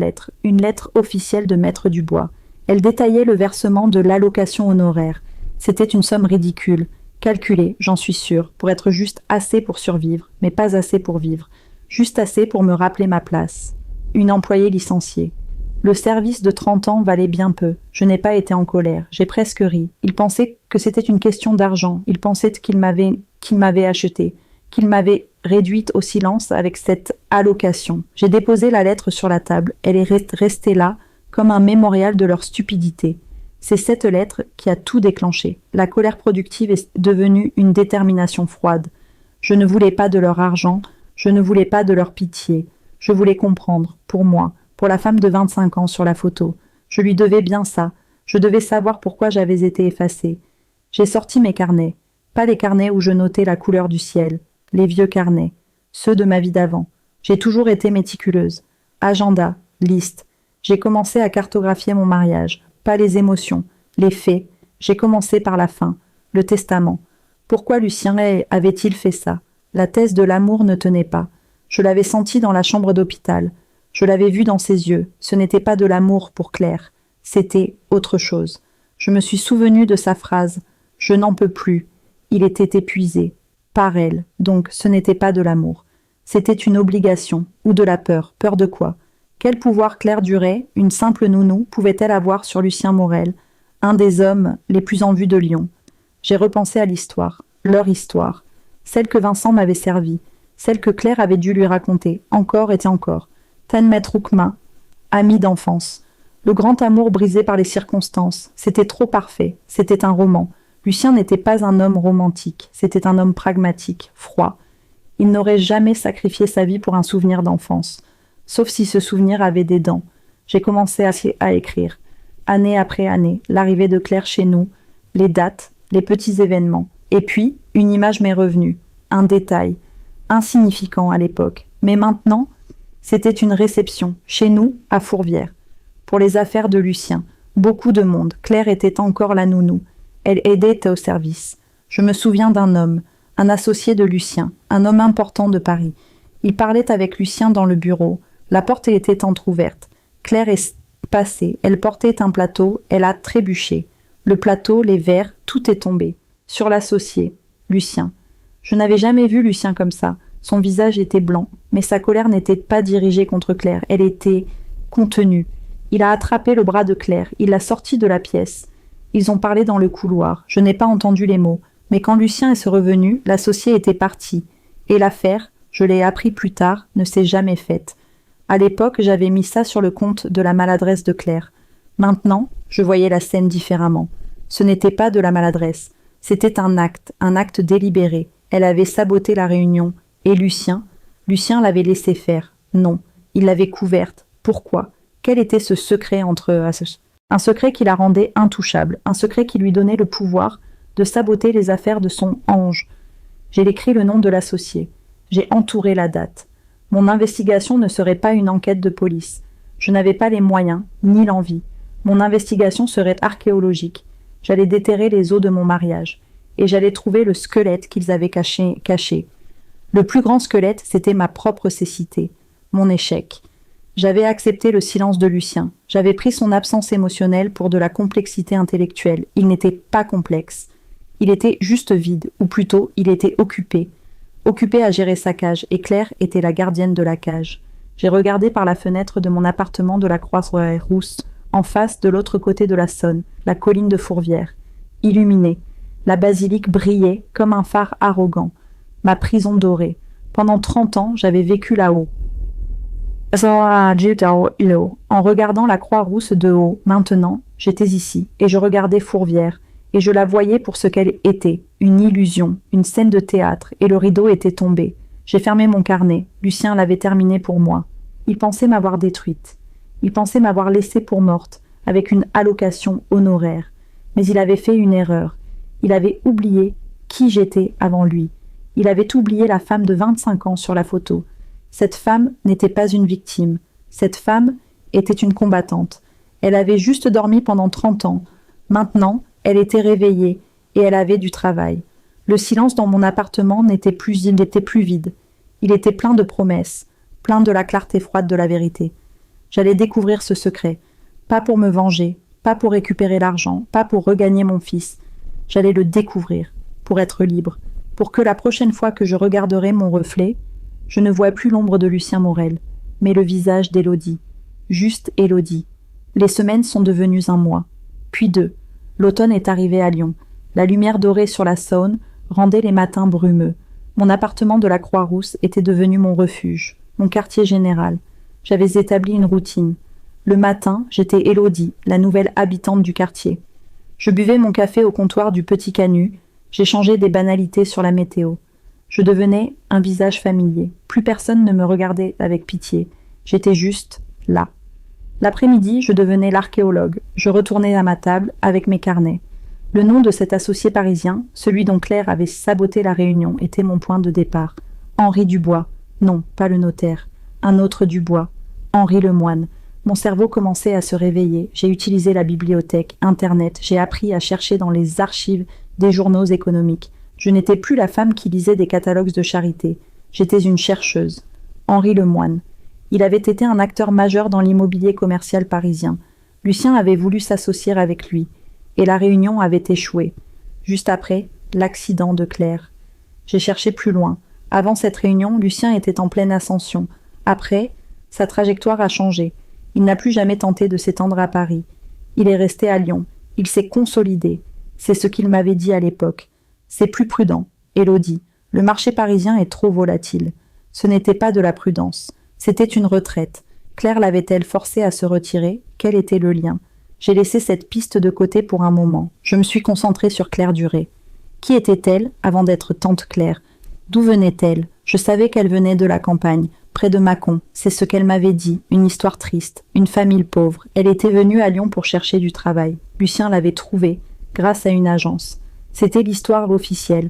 S1: lettre officielle de Maître Dubois. Elle détaillait le versement de l'allocation honoraire. C'était une somme ridicule, calculée, j'en suis sûre, pour être juste assez pour survivre, mais pas assez pour vivre. Juste assez pour me rappeler ma place. Une employée licenciée. Le service de 30 ans valait bien peu. Je n'ai pas été en colère. J'ai presque ri. Il pensait que c'était une question d'argent. Il pensait qu'il m'avait acheté, qu'il m'avait réduite au silence avec cette allocation. J'ai déposé la lettre sur la table. Elle est restée là, comme un mémorial de leur stupidité. C'est cette lettre qui a tout déclenché. La colère productive est devenue une détermination froide. Je ne voulais pas de leur argent, je ne voulais pas de leur pitié. Je voulais comprendre, pour moi, pour la femme de 25 ans sur la photo. Je lui devais bien ça. Je devais savoir pourquoi j'avais été effacée. J'ai sorti mes carnets. Pas les carnets où je notais la couleur du ciel. Les vieux carnets. Ceux de ma vie d'avant. J'ai toujours été méticuleuse. Agenda, liste. J'ai commencé à cartographier mon mariage. Pas les émotions, les faits. J'ai commencé par la fin. Le testament. Pourquoi Lucien avait-il fait ça? La thèse de l'amour ne tenait pas. Je l'avais senti dans la chambre d'hôpital. Je l'avais vu dans ses yeux. Ce n'était pas de l'amour pour Claire. C'était autre chose. Je me suis souvenu de sa phrase. Je n'en peux plus. Il était épuisé. Par elle. Donc ce n'était pas de l'amour. C'était une obligation. Ou de la peur. Peur de quoi? Quel pouvoir Claire Duret, une simple nounou, pouvait-elle avoir sur Lucien Morel, un des hommes les plus en vue de Lyon? J'ai repensé à l'histoire. Leur histoire. Celle que Vincent m'avait servie. Celle que Claire avait dû lui raconter. Encore et encore. Tanmet Roukma, amie d'enfance. Le grand amour brisé par les circonstances. C'était trop parfait. C'était un roman. Lucien n'était pas un homme romantique. C'était un homme pragmatique, froid. Il n'aurait jamais sacrifié sa vie pour un souvenir d'enfance. Sauf si ce souvenir avait des dents. J'ai commencé à écrire. Année après année, l'arrivée de Claire chez nous, les dates, les petits événements. Et puis, une image m'est revenue. Un détail. Insignifiant à l'époque. Mais maintenant, c'était une réception, chez nous, à Fourvière. Pour les affaires de Lucien. Beaucoup de monde. Claire était encore la nounou. Elle aidait au service. Je me souviens d'un homme, un associé de Lucien, un homme important de Paris. Il parlait avec Lucien dans le bureau. La porte était entr'ouverte. Claire est passée. Elle portait un plateau. Elle a trébuché. Le plateau, les verres, tout est tombé. Sur l'associé, Lucien. Je n'avais jamais vu Lucien comme ça. Son visage était blanc, mais sa colère n'était pas dirigée contre Claire. Elle était contenue. Il a attrapé le bras de Claire. Il l'a sortie de la pièce. Ils ont parlé dans le couloir. Je n'ai pas entendu les mots. Mais quand Lucien est revenu, l'associé était parti. Et l'affaire, je l'ai appris plus tard, ne s'est jamais faite. À l'époque, j'avais mis ça sur le compte de la maladresse de Claire. Maintenant, je voyais la scène différemment. Ce n'était pas de la maladresse. C'était un acte délibéré. Elle avait saboté la réunion. Et Lucien l'avait laissé faire. Non, il l'avait couverte. Pourquoi? Quel était ce secret entre eux? Un secret qui la rendait intouchable. Un secret qui lui donnait le pouvoir de saboter les affaires de son ange. J'ai écrit le nom de l'associé. J'ai entouré la date. Mon investigation ne serait pas une enquête de police. Je n'avais pas les moyens, ni l'envie. Mon investigation serait archéologique. J'allais déterrer les os de mon mariage. Et j'allais trouver le squelette qu'ils avaient caché. Le plus grand squelette, c'était ma propre cécité, mon échec. J'avais accepté le silence de Lucien. J'avais pris son absence émotionnelle pour de la complexité intellectuelle. Il n'était pas complexe. Il était juste vide, ou plutôt, il était occupé. Occupé à gérer sa cage, et Claire était la gardienne de la cage. J'ai regardé par la fenêtre de mon appartement de la Croix-Rousse, en face, de l'autre côté de la Saône, la colline de Fourvière. Illuminée. La basilique brillait comme un phare arrogant. Ma prison dorée. Pendant 30 ans, j'avais vécu là-haut. En regardant la Croix-Rousse de haut, maintenant, j'étais ici, et je regardais Fourvière, et je la voyais pour ce qu'elle était, une illusion, une scène de théâtre, et le rideau était tombé. J'ai fermé mon carnet. Lucien l'avait terminé pour moi. Il pensait m'avoir détruite. Il pensait m'avoir laissée pour morte, avec une allocation honoraire. Mais il avait fait une erreur. Il avait oublié qui j'étais avant lui. Il avait oublié la femme de 25 ans sur la photo. Cette femme n'était pas une victime. Cette femme était une combattante. Elle avait juste dormi pendant 30 ans. Maintenant, elle était réveillée et elle avait du travail. Le silence dans mon appartement n'était plus vide. Il était plein de promesses, plein de la clarté froide de la vérité. J'allais découvrir ce secret. Pas pour me venger, pas pour récupérer l'argent, pas pour regagner mon fils. J'allais le découvrir, pour être libre, pour que la prochaine fois que je regarderai mon reflet, je ne vois plus l'ombre de Lucien Morel, mais le visage d'Élodie. Juste Élodie. Les semaines sont devenues un mois, puis 2. L'automne est arrivé à Lyon. La lumière dorée sur la Saône rendait les matins brumeux. Mon appartement de la Croix-Rousse était devenu mon refuge, mon quartier général. J'avais établi une routine. Le matin, j'étais Élodie, la nouvelle habitante du quartier. Je buvais mon café au comptoir du Petit Canut. J'échangeais des banalités sur la météo. Je devenais un visage familier. Plus personne ne me regardait avec pitié. J'étais juste là. L'après-midi, je devenais l'archéologue. Je retournais à ma table avec mes carnets. Le nom de cet associé parisien, celui dont Claire avait saboté la réunion, était mon point de départ. Henri Dubois. Non, pas le notaire. Un autre Dubois. Henri Lemoine. Mon cerveau commençait à se réveiller. J'ai utilisé la bibliothèque, Internet. J'ai appris à chercher dans les archives des journaux économiques. Je n'étais plus la femme qui lisait des catalogues de charité. J'étais une chercheuse. Henri Lemoine. Il avait été un acteur majeur dans l'immobilier commercial parisien. Lucien avait voulu s'associer avec lui. Et la réunion avait échoué. Juste après, l'accident de Claire. J'ai cherché plus loin. Avant cette réunion, Lucien était en pleine ascension. Après, sa trajectoire a changé. Il n'a plus jamais tenté de s'étendre à Paris. Il est resté à Lyon. Il s'est consolidé. C'est ce qu'il m'avait dit à l'époque. C'est plus prudent. Élodie, le marché parisien est trop volatile. Ce n'était pas de la prudence. C'était une retraite. Claire l'avait-elle forcé à se retirer? Quel était le lien? J'ai laissé cette piste de côté pour un moment. Je me suis concentrée sur Claire Duré. Qui était-elle avant d'être tante Claire? D'où venait-elle? Je savais qu'elle venait de la campagne, près de Mâcon. C'est ce qu'elle m'avait dit, une histoire triste, une famille pauvre. Elle était venue à Lyon pour chercher du travail. Lucien l'avait trouvée, grâce à une agence. C'était l'histoire officielle.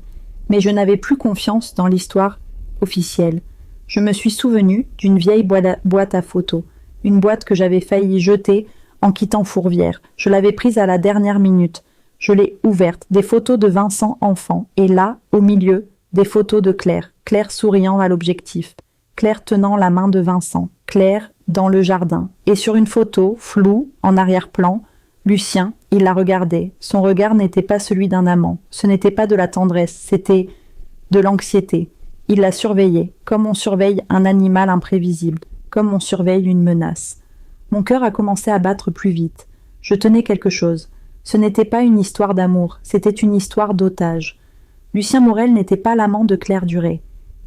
S1: Mais je n'avais plus confiance dans l'histoire officielle. Je me suis souvenue d'une vieille boîte à photos, une boîte que j'avais failli jeter en quittant Fourvière. Je l'avais prise à la dernière minute. Je l'ai ouverte, des photos de Vincent enfant, et là, au milieu, des photos de Claire. Claire souriant à l'objectif. Claire tenant la main de Vincent. Claire dans le jardin. Et sur une photo, floue, en arrière-plan, Lucien, il la regardait. Son regard n'était pas celui d'un amant. Ce n'était pas de la tendresse, c'était de l'anxiété. Il la surveillait, comme on surveille un animal imprévisible, comme on surveille une menace. Mon cœur a commencé à battre plus vite. Je tenais quelque chose. Ce n'était pas une histoire d'amour, c'était une histoire d'otage. Lucien Morel n'était pas l'amant de Claire Duré.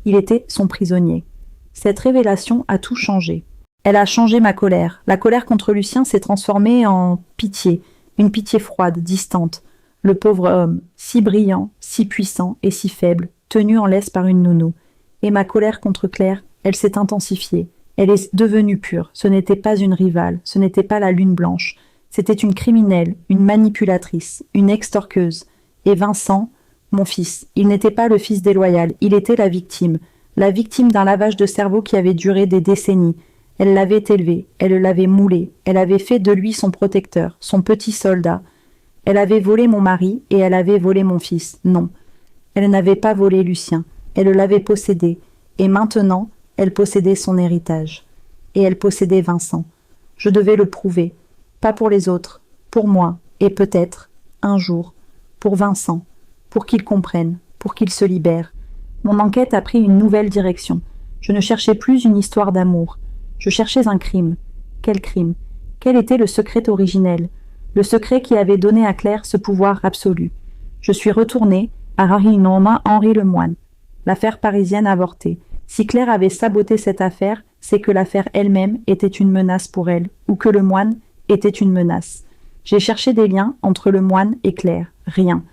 S1: Il était son prisonnier. Cette révélation a tout changé. Elle a changé ma colère. La colère contre Lucien s'est transformée en pitié, une pitié froide, distante. Le pauvre homme, si brillant, si puissant et si faible, tenu en laisse par une nounou. Et ma colère contre Claire, elle s'est intensifiée. Elle est devenue pure. Ce n'était pas une rivale, ce n'était pas la lune blanche. C'était une criminelle, une manipulatrice, une extorqueuse. Et Vincent, mon fils, il n'était pas le fils déloyal, il était la victime d'un lavage de cerveau qui avait duré des décennies. Elle l'avait élevé, elle l'avait moulé, elle avait fait de lui son protecteur, son petit soldat. Elle avait volé mon mari et elle avait volé mon fils. Non, elle n'avait pas volé Lucien, elle l'avait possédé. Et maintenant, elle possédait son héritage. Et elle possédait Vincent. Je devais le prouver. Pas pour les autres, pour moi, et peut-être, un jour, pour Vincent, pour qu'il comprenne, pour qu'il se libère. Mon enquête a pris une nouvelle direction. Je ne cherchais plus une histoire d'amour. Je cherchais un crime. Quel crime? Quel était le secret originel? Le secret qui avait donné à Claire ce pouvoir absolu. Je suis retournée à Henri Lemoine. L'affaire parisienne avortée. Si Claire avait saboté cette affaire, c'est que l'affaire elle-même était une menace pour elle, ou que le moine était une menace. J'ai cherché des liens entre le moine et Claire. Rien.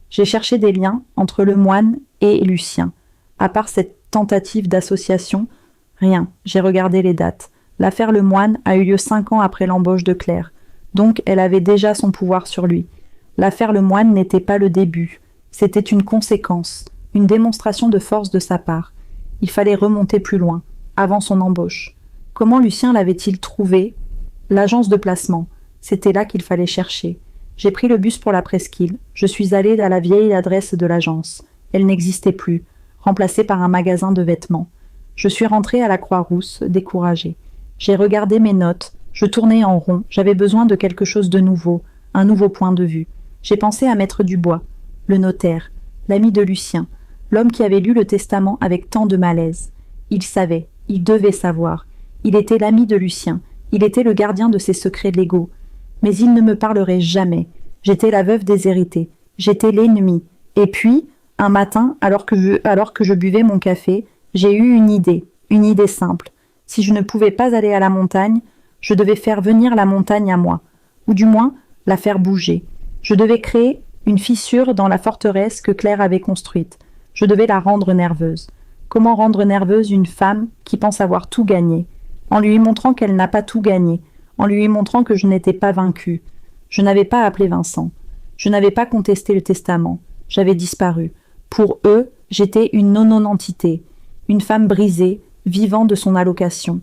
S1: J'ai cherché des liens entre le moine et Lucien. À part cette tentative d'association, rien. J'ai regardé les dates. L'affaire Lemoine a eu lieu 5 ans après l'embauche de Claire. Donc elle avait déjà son pouvoir sur lui. L'affaire Lemoine n'était pas le début. C'était une conséquence, une démonstration de force de sa part. Il fallait remonter plus loin, avant son embauche. Comment Lucien l'avait-il trouvé? L'agence de placement. C'était là qu'il fallait chercher. J'ai pris le bus pour la presqu'île. Je suis allée à la vieille adresse de l'agence. Elle n'existait plus, remplacée par un magasin de vêtements. Je suis rentrée à la Croix-Rousse, découragée. J'ai regardé mes notes. Je tournais en rond. J'avais besoin de quelque chose de nouveau, un nouveau point de vue. J'ai pensé à Maître Dubois, le notaire, l'ami de Lucien, l'homme qui avait lu le testament avec tant de malaise. Il savait, il devait savoir. Il était l'ami de Lucien. Il était le gardien de ses secrets légaux. Mais il ne me parlerait jamais. J'étais la veuve déshéritée. J'étais l'ennemie. Et puis, un matin, alors que je buvais mon café, j'ai eu une idée simple. Si je ne pouvais pas aller à la montagne, je devais faire venir la montagne à moi, ou du moins la faire bouger. Je devais créer une fissure dans la forteresse que Claire avait construite. Je devais la rendre nerveuse. Comment rendre nerveuse une femme qui pense avoir tout gagné? En lui montrant qu'elle n'a pas tout gagné, en lui montrant que je n'étais pas vaincue. Je n'avais pas appelé Vincent. Je n'avais pas contesté le testament. J'avais disparu. Pour eux, j'étais une non-entité, une femme brisée, vivant de son allocation.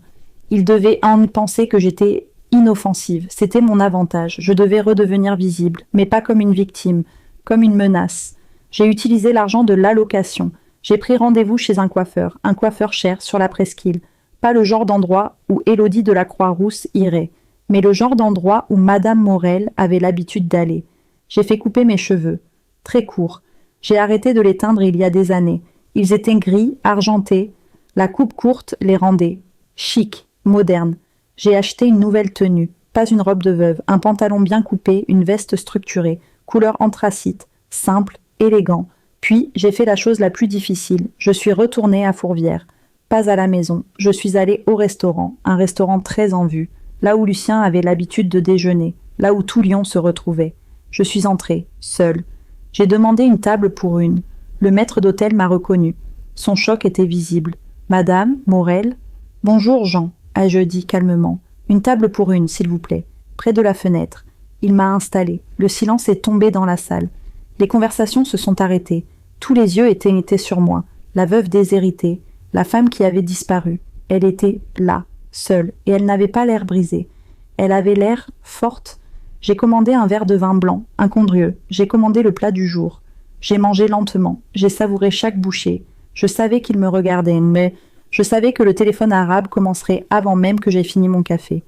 S1: Ils devaient en penser que j'étais inoffensive. C'était mon avantage. Je devais redevenir visible, mais pas comme une victime, comme une menace. J'ai utilisé l'argent de l'allocation. J'ai pris rendez-vous chez un coiffeur cher sur la presqu'île. Pas le genre d'endroit où Élodie de la Croix-Rousse irait, mais le genre d'endroit où Madame Morel avait l'habitude d'aller. J'ai fait couper mes cheveux, très courts. J'ai arrêté de les teindre il y a des années. Ils étaient gris, argentés. La coupe courte les rendait chic, moderne. J'ai acheté une nouvelle tenue, pas une robe de veuve, un pantalon bien coupé, une veste structurée, couleur anthracite, simple, élégant. Puis, j'ai fait la chose la plus difficile. Je suis retournée à Fourvière. Pas à la maison. Je suis allée au restaurant, un restaurant très en vue, là où Lucien avait l'habitude de déjeuner, là où tout Lyon se retrouvait. Je suis entrée, seule. J'ai demandé une table pour une. Le maître d'hôtel m'a reconnue. Son choc était visible. Madame, Morel. Bonjour, Jean, ai-je dit calmement. Une table pour une, s'il vous plaît, près de la fenêtre. Il m'a installée. Le silence est tombé dans la salle. Les conversations se sont arrêtées. Tous les yeux étaient sur moi. La veuve déshéritée, la femme qui avait disparu. Elle était là, seule, et elle n'avait pas l'air brisée. Elle avait l'air forte. J'ai commandé un verre de vin blanc, incongrueux. J'ai commandé le plat du jour. J'ai mangé lentement. J'ai savouré chaque bouchée. Je savais qu'il me regardait, mais je savais que le téléphone arabe commencerait avant même que j'aie fini mon café.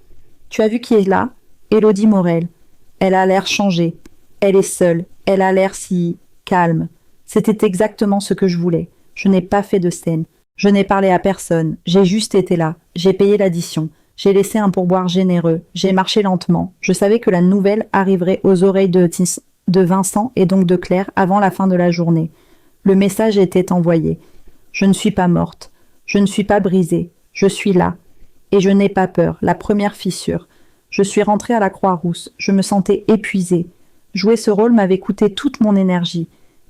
S1: Tu as vu qui est là? Élodie Morel. Elle a l'air changée. Elle est seule. Elle a l'air si calme. C'était exactement ce que je voulais. Je n'ai pas fait de scène. Je n'ai parlé à personne. J'ai juste été là. J'ai payé l'addition. J'ai laissé un pourboire généreux. J'ai marché lentement. Je savais que la nouvelle arriverait aux oreilles de Vincent et donc de Claire avant la fin de la journée. Le message était envoyé. Je ne suis pas morte. Je ne suis pas brisée. Je suis là. Et je n'ai pas peur. La première fissure. Je suis rentrée à la Croix-Rousse. Je me sentais épuisée. Jouer ce rôle m'avait coûté toute mon énergie.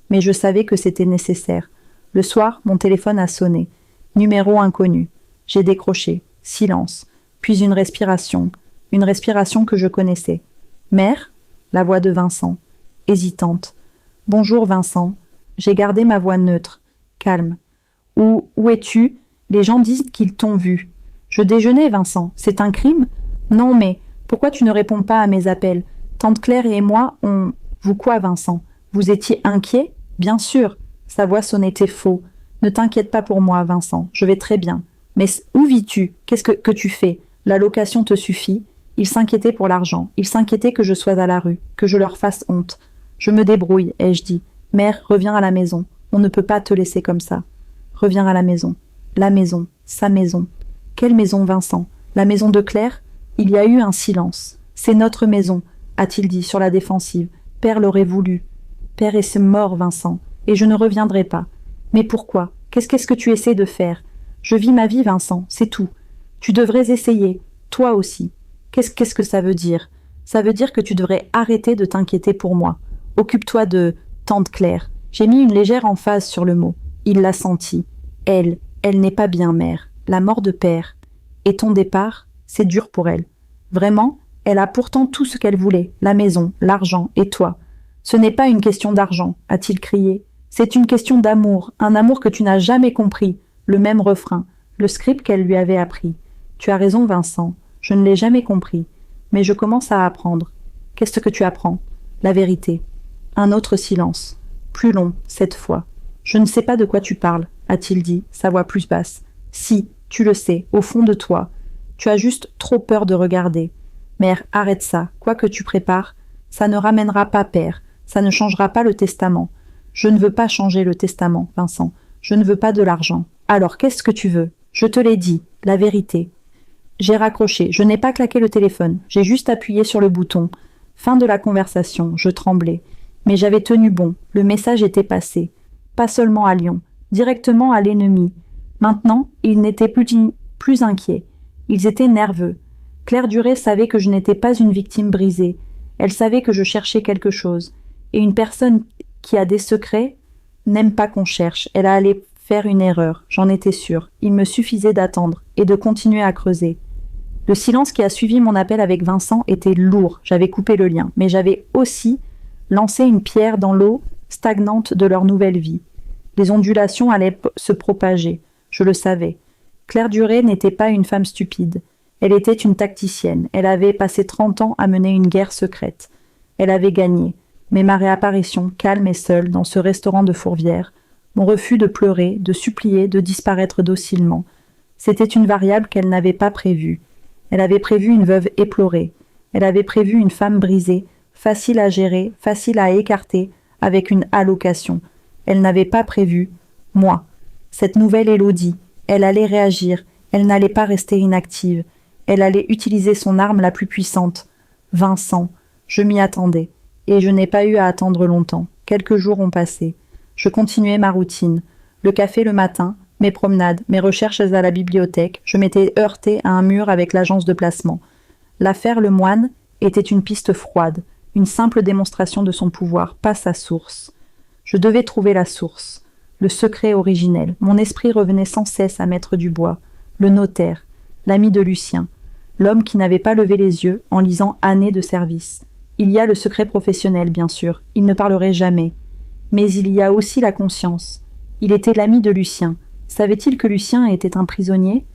S1: Mais je savais que c'était nécessaire. Le soir, mon téléphone a sonné. Numéro inconnu. J'ai décroché. Silence. Puis une respiration que je connaissais. Mère? La voix de Vincent. Hésitante. Bonjour Vincent. J'ai gardé ma voix neutre. Calme. Où es-tu? Les gens disent qu'ils t'ont vu. Je déjeunais, Vincent. C'est un crime? Non, mais pourquoi tu ne réponds pas à mes appels? Tante Claire et moi, Vous quoi, Vincent? Vous étiez inquiet? Bien sûr. Sa voix sonnait faux. Ne t'inquiète pas pour moi, Vincent. Je vais très bien. Mais où vis-tu? Qu'est-ce que tu fais? La location te suffit? Il s'inquiétait pour l'argent. Il s'inquiétait que je sois à la rue, que je leur fasse honte. Je me débrouille, ai-je dit. Mère, reviens à la maison. On ne peut pas te laisser comme ça. Reviens à la maison. La maison. Sa maison. Quelle maison, Vincent? La maison de Claire? Il y a eu un silence. C'est notre maison, a-t-il dit sur la défensive. Père l'aurait voulu. Père est mort, Vincent, et je ne reviendrai pas. Mais pourquoi? Qu'est-ce que tu essaies de faire? Je vis ma vie, Vincent, c'est tout. Tu devrais essayer, toi aussi. Qu'est-ce que ça veut dire? Ça veut dire que tu devrais arrêter de t'inquiéter pour moi. Occupe-toi de tante Claire. J'ai mis une légère emphase sur le mot. Il l'a senti. Elle n'est pas bien, mère. La mort de père. Et ton départ, c'est dur pour elle. Vraiment, elle a pourtant tout ce qu'elle voulait, la maison, l'argent et toi. Ce n'est pas une question d'argent, a-t-il crié. C'est une question d'amour, un amour que tu n'as jamais compris. Le même refrain, le script qu'elle lui avait appris. Tu as raison, Vincent, je ne l'ai jamais compris. Mais je commence à apprendre. Qu'est-ce que tu apprends? La vérité. Un autre silence. Plus long, cette fois. Je ne sais pas de quoi tu parles, a-t-il dit, sa voix plus basse. Si, tu le sais, au fond de toi. Tu as juste trop peur de regarder. Mère, arrête ça. Quoi que tu prépares, ça ne ramènera pas père. Ça ne changera pas le testament. Je ne veux pas changer le testament, Vincent. Je ne veux pas de l'argent. Alors, qu'est-ce que tu veux? Je te l'ai dit, la vérité. J'ai raccroché. Je n'ai pas claqué le téléphone. J'ai juste appuyé sur le bouton. Fin de la conversation. Je tremblais. Mais j'avais tenu bon. Le message était passé. Pas seulement à Lyon. Directement à l'ennemi. Maintenant, ils n'étaient plus inquiets. Ils étaient nerveux. Claire Duré savait que je n'étais pas une victime brisée. Elle savait que je cherchais quelque chose. Et une personne qui a des secrets, n'aime pas qu'on cherche, elle allait faire une erreur, j'en étais sûre. Il me suffisait d'attendre et de continuer à creuser. Le silence qui a suivi mon appel avec Vincent était lourd, j'avais coupé le lien, mais j'avais aussi lancé une pierre dans l'eau stagnante de leur nouvelle vie. Les ondulations allaient se propager, je le savais. Claire Duré n'était pas une femme stupide. Elle était une tacticienne. Elle avait passé 30 ans à mener une guerre secrète. Elle avait gagné. Mais ma réapparition, calme et seule, dans ce restaurant de Fourvière, mon refus de pleurer, de supplier, de disparaître docilement, c'était une variable qu'elle n'avait pas prévue. Elle avait prévu une veuve éplorée. Elle avait prévu une femme brisée, facile à gérer, facile à écarter, avec une allocation. Elle n'avait pas prévu moi. Cette nouvelle Élodie, elle allait réagir, elle n'allait pas rester inactive. Elle allait utiliser son arme la plus puissante. Vincent, je m'y attendais. Et je n'ai pas eu à attendre longtemps. Quelques jours ont passé. Je continuais ma routine. Le café le matin, mes promenades, mes recherches à la bibliothèque, je m'étais heurtée à un mur avec l'agence de placement. L'affaire Lemoine était une piste froide, une simple démonstration de son pouvoir, pas sa source. Je devais trouver la source, le secret originel. Mon esprit revenait sans cesse à Maître Dubois, le notaire, l'ami de Lucien, l'homme qui n'avait pas levé les yeux en lisant années de service. Il y a le secret professionnel, bien sûr, il ne parlerait jamais. Mais il y a aussi la conscience. Il était l'ami de Lucien. Savait-il que Lucien était un prisonnier?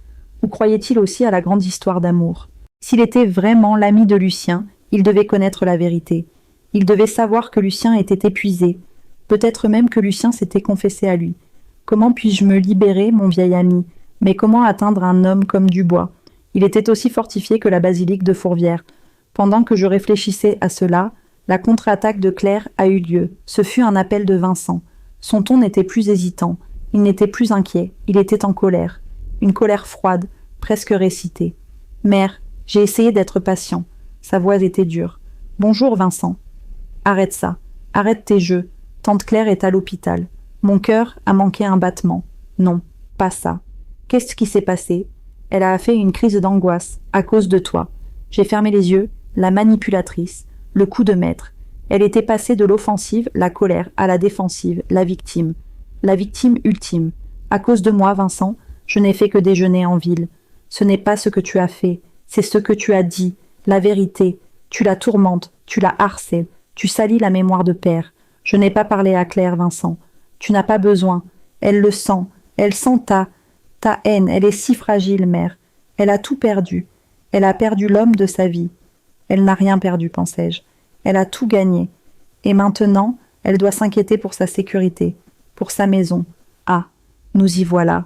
S1: Ou croyait-il aussi à la grande histoire d'amour? S'il était vraiment l'ami de Lucien, il devait connaître la vérité. Il devait savoir que Lucien était épuisé. Peut-être même que Lucien s'était confessé à lui. Comment puis-je me libérer, mon vieil ami? Mais comment atteindre un homme comme Dubois? Il était aussi fortifié que la basilique de Fourvière. Pendant que je réfléchissais à cela, la contre-attaque de Claire a eu lieu. Ce fut un appel de Vincent. Son ton n'était plus hésitant. Il n'était plus inquiet. Il était en colère. Une colère froide, presque récitée. « Mère, j'ai essayé d'être patient. » Sa voix était dure. « Bonjour, Vincent. »« Arrête ça. Arrête tes jeux. Tante Claire est à l'hôpital. Mon cœur a manqué un battement. Non, pas ça. Qu'est-ce qui s'est passé? Elle a fait une crise d'angoisse, à cause de toi. J'ai fermé les yeux, la manipulatrice, le coup de maître. Elle était passée de l'offensive, la colère, à la défensive, la victime ultime. À cause de moi, Vincent, je n'ai fait que déjeuner en ville. Ce n'est pas ce que tu as fait, c'est ce que tu as dit, la vérité. Tu la tourmentes, tu la harcèles, tu salis la mémoire de père. Je n'ai pas parlé à Claire, Vincent. Tu n'as pas besoin. Elle le sent. Elle sent ta haine. Elle est si fragile, mère. Elle a tout perdu. Elle a perdu l'homme de sa vie. Elle n'a rien perdu, pensais-je. Elle a tout gagné. Et maintenant, elle doit s'inquiéter pour sa sécurité, pour sa maison. Ah, nous y voilà.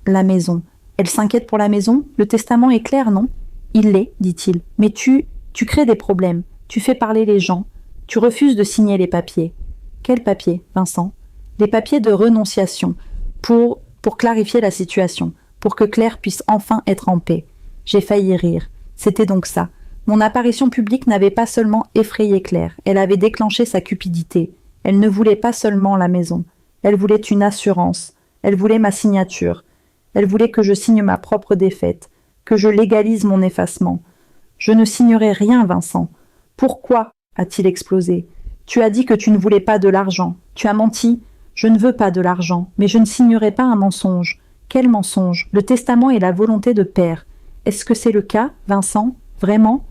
S1: La maison. Elle s'inquiète pour la maison? Le testament est clair, non? Il l'est, dit-il. Mais tu crées des problèmes. Tu fais parler les gens. Tu refuses de signer les papiers. Quels papiers, Vincent? Les papiers de renonciation, pour clarifier la situation, pour que Claire puisse enfin être en paix. J'ai failli rire. C'était donc ça. Mon apparition publique n'avait pas seulement effrayé Claire, elle avait déclenché sa cupidité. Elle ne voulait pas seulement la maison. Elle voulait une assurance. Elle voulait ma signature. Elle voulait que je signe ma propre défaite, que je légalise mon effacement. Je ne signerai rien, Vincent. Pourquoi? A-t-il explosé. Tu as dit que tu ne voulais pas de l'argent. Tu as menti. Je ne veux pas de l'argent, mais je ne signerai pas un mensonge. Quel mensonge? Le testament est la volonté de père. Est-ce que c'est le cas, Vincent? Vraiment?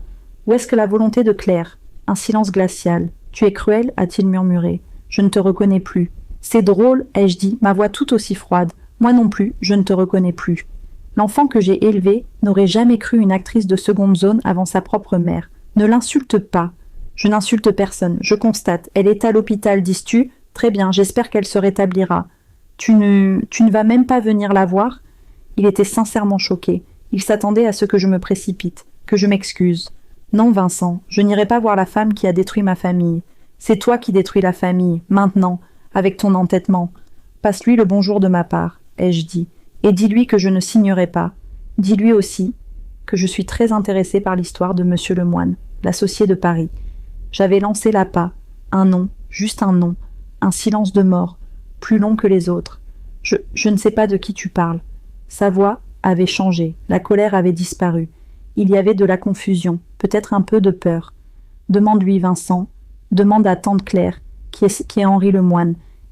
S1: Ou est-ce que la volonté de Claire? Un silence glacial. Tu es cruel, a-t-il murmuré. Je ne te reconnais plus. C'est drôle, ai-je dit, ma voix tout aussi froide. Moi non plus, je ne te reconnais plus. L'enfant que j'ai élevé n'aurait jamais cru une actrice de seconde zone avant sa propre mère. Ne l'insulte pas. Je n'insulte personne, je constate. Elle est à l'hôpital, dis-tu? Très bien, j'espère qu'elle se rétablira. Tu ne vas même pas venir la voir? Il était sincèrement choqué. Il s'attendait à ce que je me précipite, que je m'excuse. Non, Vincent, je n'irai pas voir la femme qui a détruit ma famille. C'est toi qui détruis la famille, maintenant, avec ton entêtement. Passe-lui le bonjour de ma part, ai-je dit, et dis-lui que je ne signerai pas. Dis-lui aussi que je suis très intéressée par l'histoire de Monsieur Lemoine, l'associé de Paris. J'avais lancé l'appât, un nom, juste un nom, un silence de mort, plus long que les autres. Je ne sais pas de qui tu parles. Sa voix avait changé, la colère avait disparu. Il y avait de la confusion, peut-être un peu de peur. Demande-lui, Vincent, demande à tante Claire, qui est Henri Lemoine,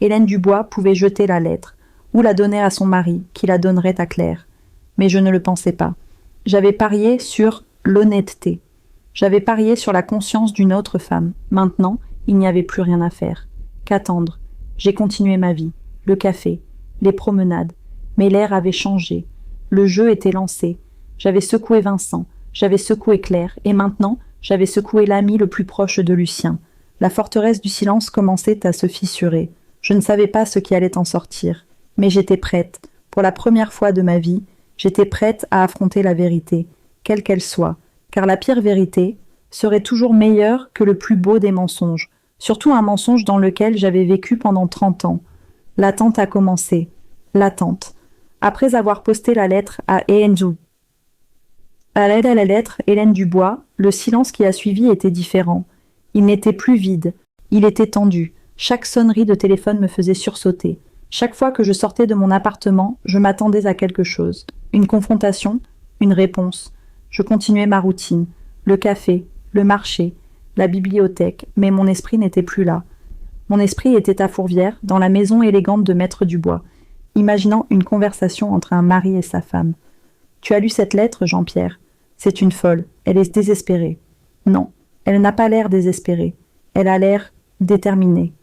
S1: Hélène Dubois pouvait jeter la lettre, ou la donner à son mari, qui la donnerait à Claire. Mais je ne le pensais pas. J'avais parié sur l'honnêteté. J'avais parié sur la conscience d'une autre femme. Maintenant, il n'y avait plus rien à faire. Qu'attendre? J'ai continué ma vie. Le café, les promenades. Mais l'air avait changé. Le jeu était lancé. J'avais secoué Vincent, j'avais secoué Claire, et maintenant, j'avais secoué l'ami le plus proche de Lucien. La forteresse du silence commençait à se fissurer. Je ne savais pas ce qui allait en sortir. Mais j'étais prête. Pour la première fois de ma vie, j'étais prête à affronter la vérité, quelle qu'elle soit, car la pire vérité serait toujours meilleure que le plus beau des mensonges, surtout un mensonge dans lequel j'avais vécu pendant 30 ans. L'attente a commencé. L'attente. Après avoir posté la lettre à la lettre, Hélène Dubois, le silence qui a suivi était différent. Il n'était plus vide, il était tendu. Chaque sonnerie de téléphone me faisait sursauter. Chaque fois que je sortais de mon appartement, je m'attendais à quelque chose. Une confrontation, une réponse. Je continuais ma routine. Le café, le marché, la bibliothèque, mais mon esprit n'était plus là. Mon esprit était à Fourvière, dans la maison élégante de Maître Dubois, imaginant une conversation entre un mari et sa femme. « Tu as lu cette lettre, Jean-Pierre ? C'est une folle. Elle est désespérée. » Non, elle n'a pas l'air désespérée. Elle a l'air déterminée.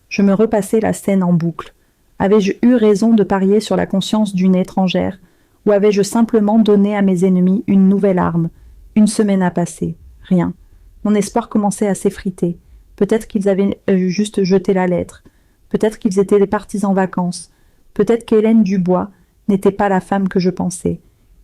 S1: Je me repassais la scène en boucle. Avais-je eu raison de parier sur la conscience d'une étrangère, ou avais-je simplement donné à mes ennemis une nouvelle arme? Une semaine a passé. Rien. Mon espoir commençait à s'effriter. Peut-être qu'ils avaient juste jeté la lettre. Peut-être qu'ils étaient partis en vacances. Peut-être qu'Hélène Dubois n'était pas la femme que je pensais.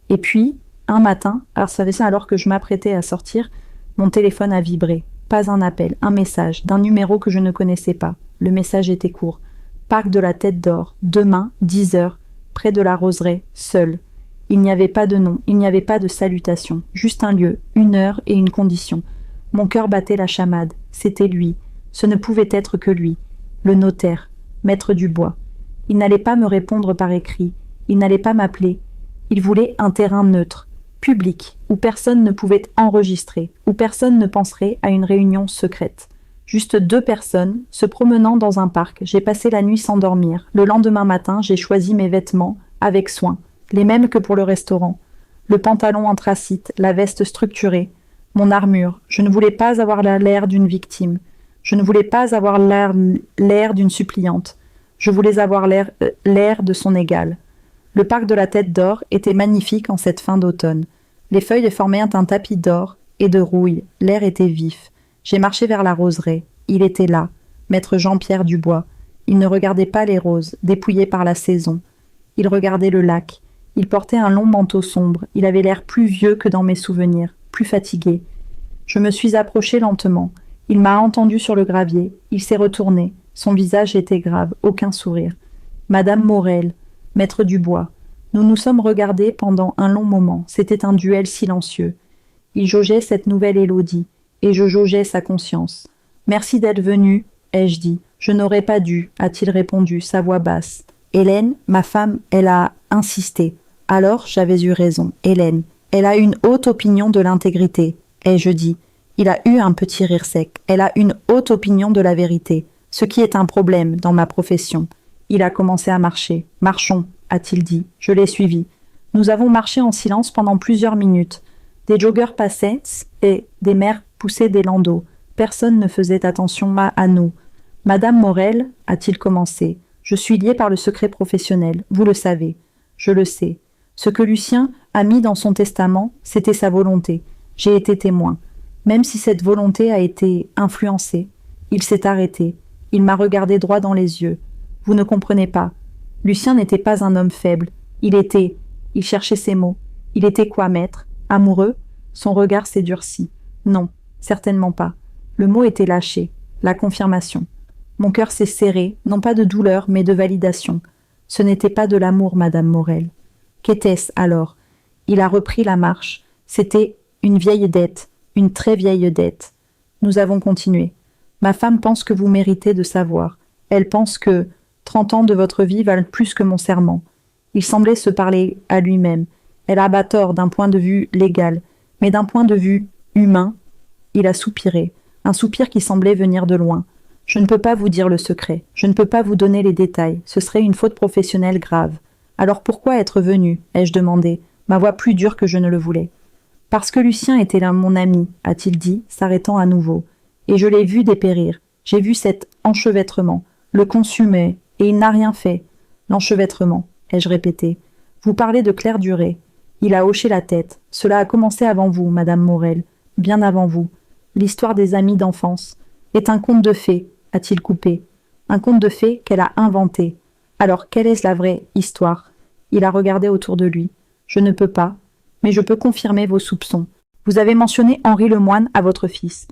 S1: Et puis, un matin, alors que je m'apprêtais à sortir, mon téléphone a vibré. Pas un appel, un message, d'un numéro que je ne connaissais pas. Le message était court. Parc de la Tête d'Or, demain, 10 heures, près de la roseraie, seul. Il n'y avait pas de nom, il n'y avait pas de salutation, juste un lieu, une heure et une condition. Mon cœur battait la chamade. C'était lui. Ce ne pouvait être que lui. Le notaire, Maître Dubois. Il n'allait pas me répondre par écrit. Il n'allait pas m'appeler. Il voulait un terrain neutre, public, où personne ne pouvait enregistrer, où personne ne penserait à une réunion secrète. Juste 2 personnes, se promenant dans un parc. J'ai passé la nuit sans dormir. Le lendemain matin, j'ai choisi mes vêtements, avec soin, les mêmes que pour le restaurant. Le pantalon anthracite, la veste structurée, mon armure. Je ne voulais pas avoir l'air d'une victime. Je ne voulais pas avoir l'air d'une suppliante. Je voulais avoir l'air de son égal. Le parc de la Tête d'Or était magnifique en cette fin d'automne. Les feuilles formaient un tapis d'or et de rouille. L'air était vif. J'ai marché vers la roseraie. Il était là, Maître Jean-Pierre Dubois. Il ne regardait pas les roses, dépouillées par la saison. Il regardait le lac. Il portait un long manteau sombre. Il avait l'air plus vieux que dans mes souvenirs, plus fatigué. Je me suis approchée lentement. Il m'a entendu sur le gravier. Il s'est retourné. Son visage était grave, aucun sourire. Madame Morel, Maître Dubois. Nous nous sommes regardés pendant un long moment. C'était un duel silencieux. Il jaugeait cette nouvelle Élodie, et je jaugeais sa conscience. « Merci d'être venu, ai-je dit. Je n'aurais pas dû, a-t-il répondu, sa voix basse. Hélène, ma femme, elle a insisté. Alors j'avais eu raison. Hélène, elle a une haute opinion de l'intégrité, ai-je dit. Il a eu un petit rire sec. Elle a une haute opinion de la vérité, ce qui est un problème dans ma profession. Il a commencé à marcher. « Marchons », a-t-il dit. Je l'ai suivi. Nous avons marché en silence pendant plusieurs minutes. Des joggeurs passaient et des mères poussaient des landaux. Personne ne faisait attention à nous. « Madame Morel, a-t-il commencé, je suis lié par le secret professionnel, vous le savez. Je le sais. Ce que Lucien a mis dans son testament, c'était sa volonté. J'ai été témoin. Même si cette volonté a été influencée, il s'est arrêté. Il m'a regardé droit dans les yeux. Vous ne comprenez pas. Lucien n'était pas un homme faible. Il cherchait ses mots. Il était quoi, maître? Amoureux? Son regard s'est durci. Non, certainement pas. Le mot était lâché. La confirmation. Mon cœur s'est serré, non pas de douleur, mais de validation. Ce n'était pas de l'amour, Madame Morel. Qu'était-ce alors? Il a repris la marche. C'était une vieille dette, une très vieille dette. Nous avons continué. Ma femme pense que vous méritez de savoir. Elle pense que 30 ans de votre vie valent plus que mon serment. Il semblait se parler à lui-même. Elle a tort d'un point de vue légal, mais d'un point de vue humain, il a soupiré, un soupir qui semblait venir de loin. Je ne peux pas vous dire le secret, je ne peux pas vous donner les détails, ce serait une faute professionnelle grave. Alors pourquoi être venu, ai-je demandé, ma voix plus dure que je ne le voulais. Parce que Lucien était là mon ami, a-t-il dit, s'arrêtant à nouveau. Et je l'ai vu dépérir, j'ai vu cet enchevêtrement, le consumait, et il n'a rien fait. L'enchevêtrement, ai-je répété. Vous parlez de Claire Durée. Il a hoché la tête. Cela a commencé avant vous, Madame Morel, bien avant vous. L'histoire des amis d'enfance est un conte de fées, a-t-il coupé. Un conte de fées qu'elle a inventé. Alors, quelle est la vraie histoire? Il a regardé autour de lui. Je ne peux pas, mais je peux confirmer vos soupçons. Vous avez mentionné Henri Lemoine à votre fils.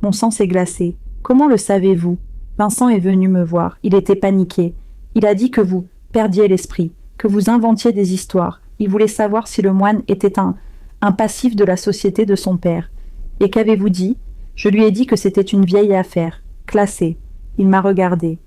S1: Mon sang s'est glacé. Comment le savez-vous? Vincent est venu me voir. Il était paniqué. Il a dit que vous perdiez l'esprit, que vous inventiez des histoires. Il voulait savoir si Lemoine était un passif de la société de son père. Et qu'avez-vous dit? Je lui ai dit que c'était une vieille affaire, classée. Il m'a regardé.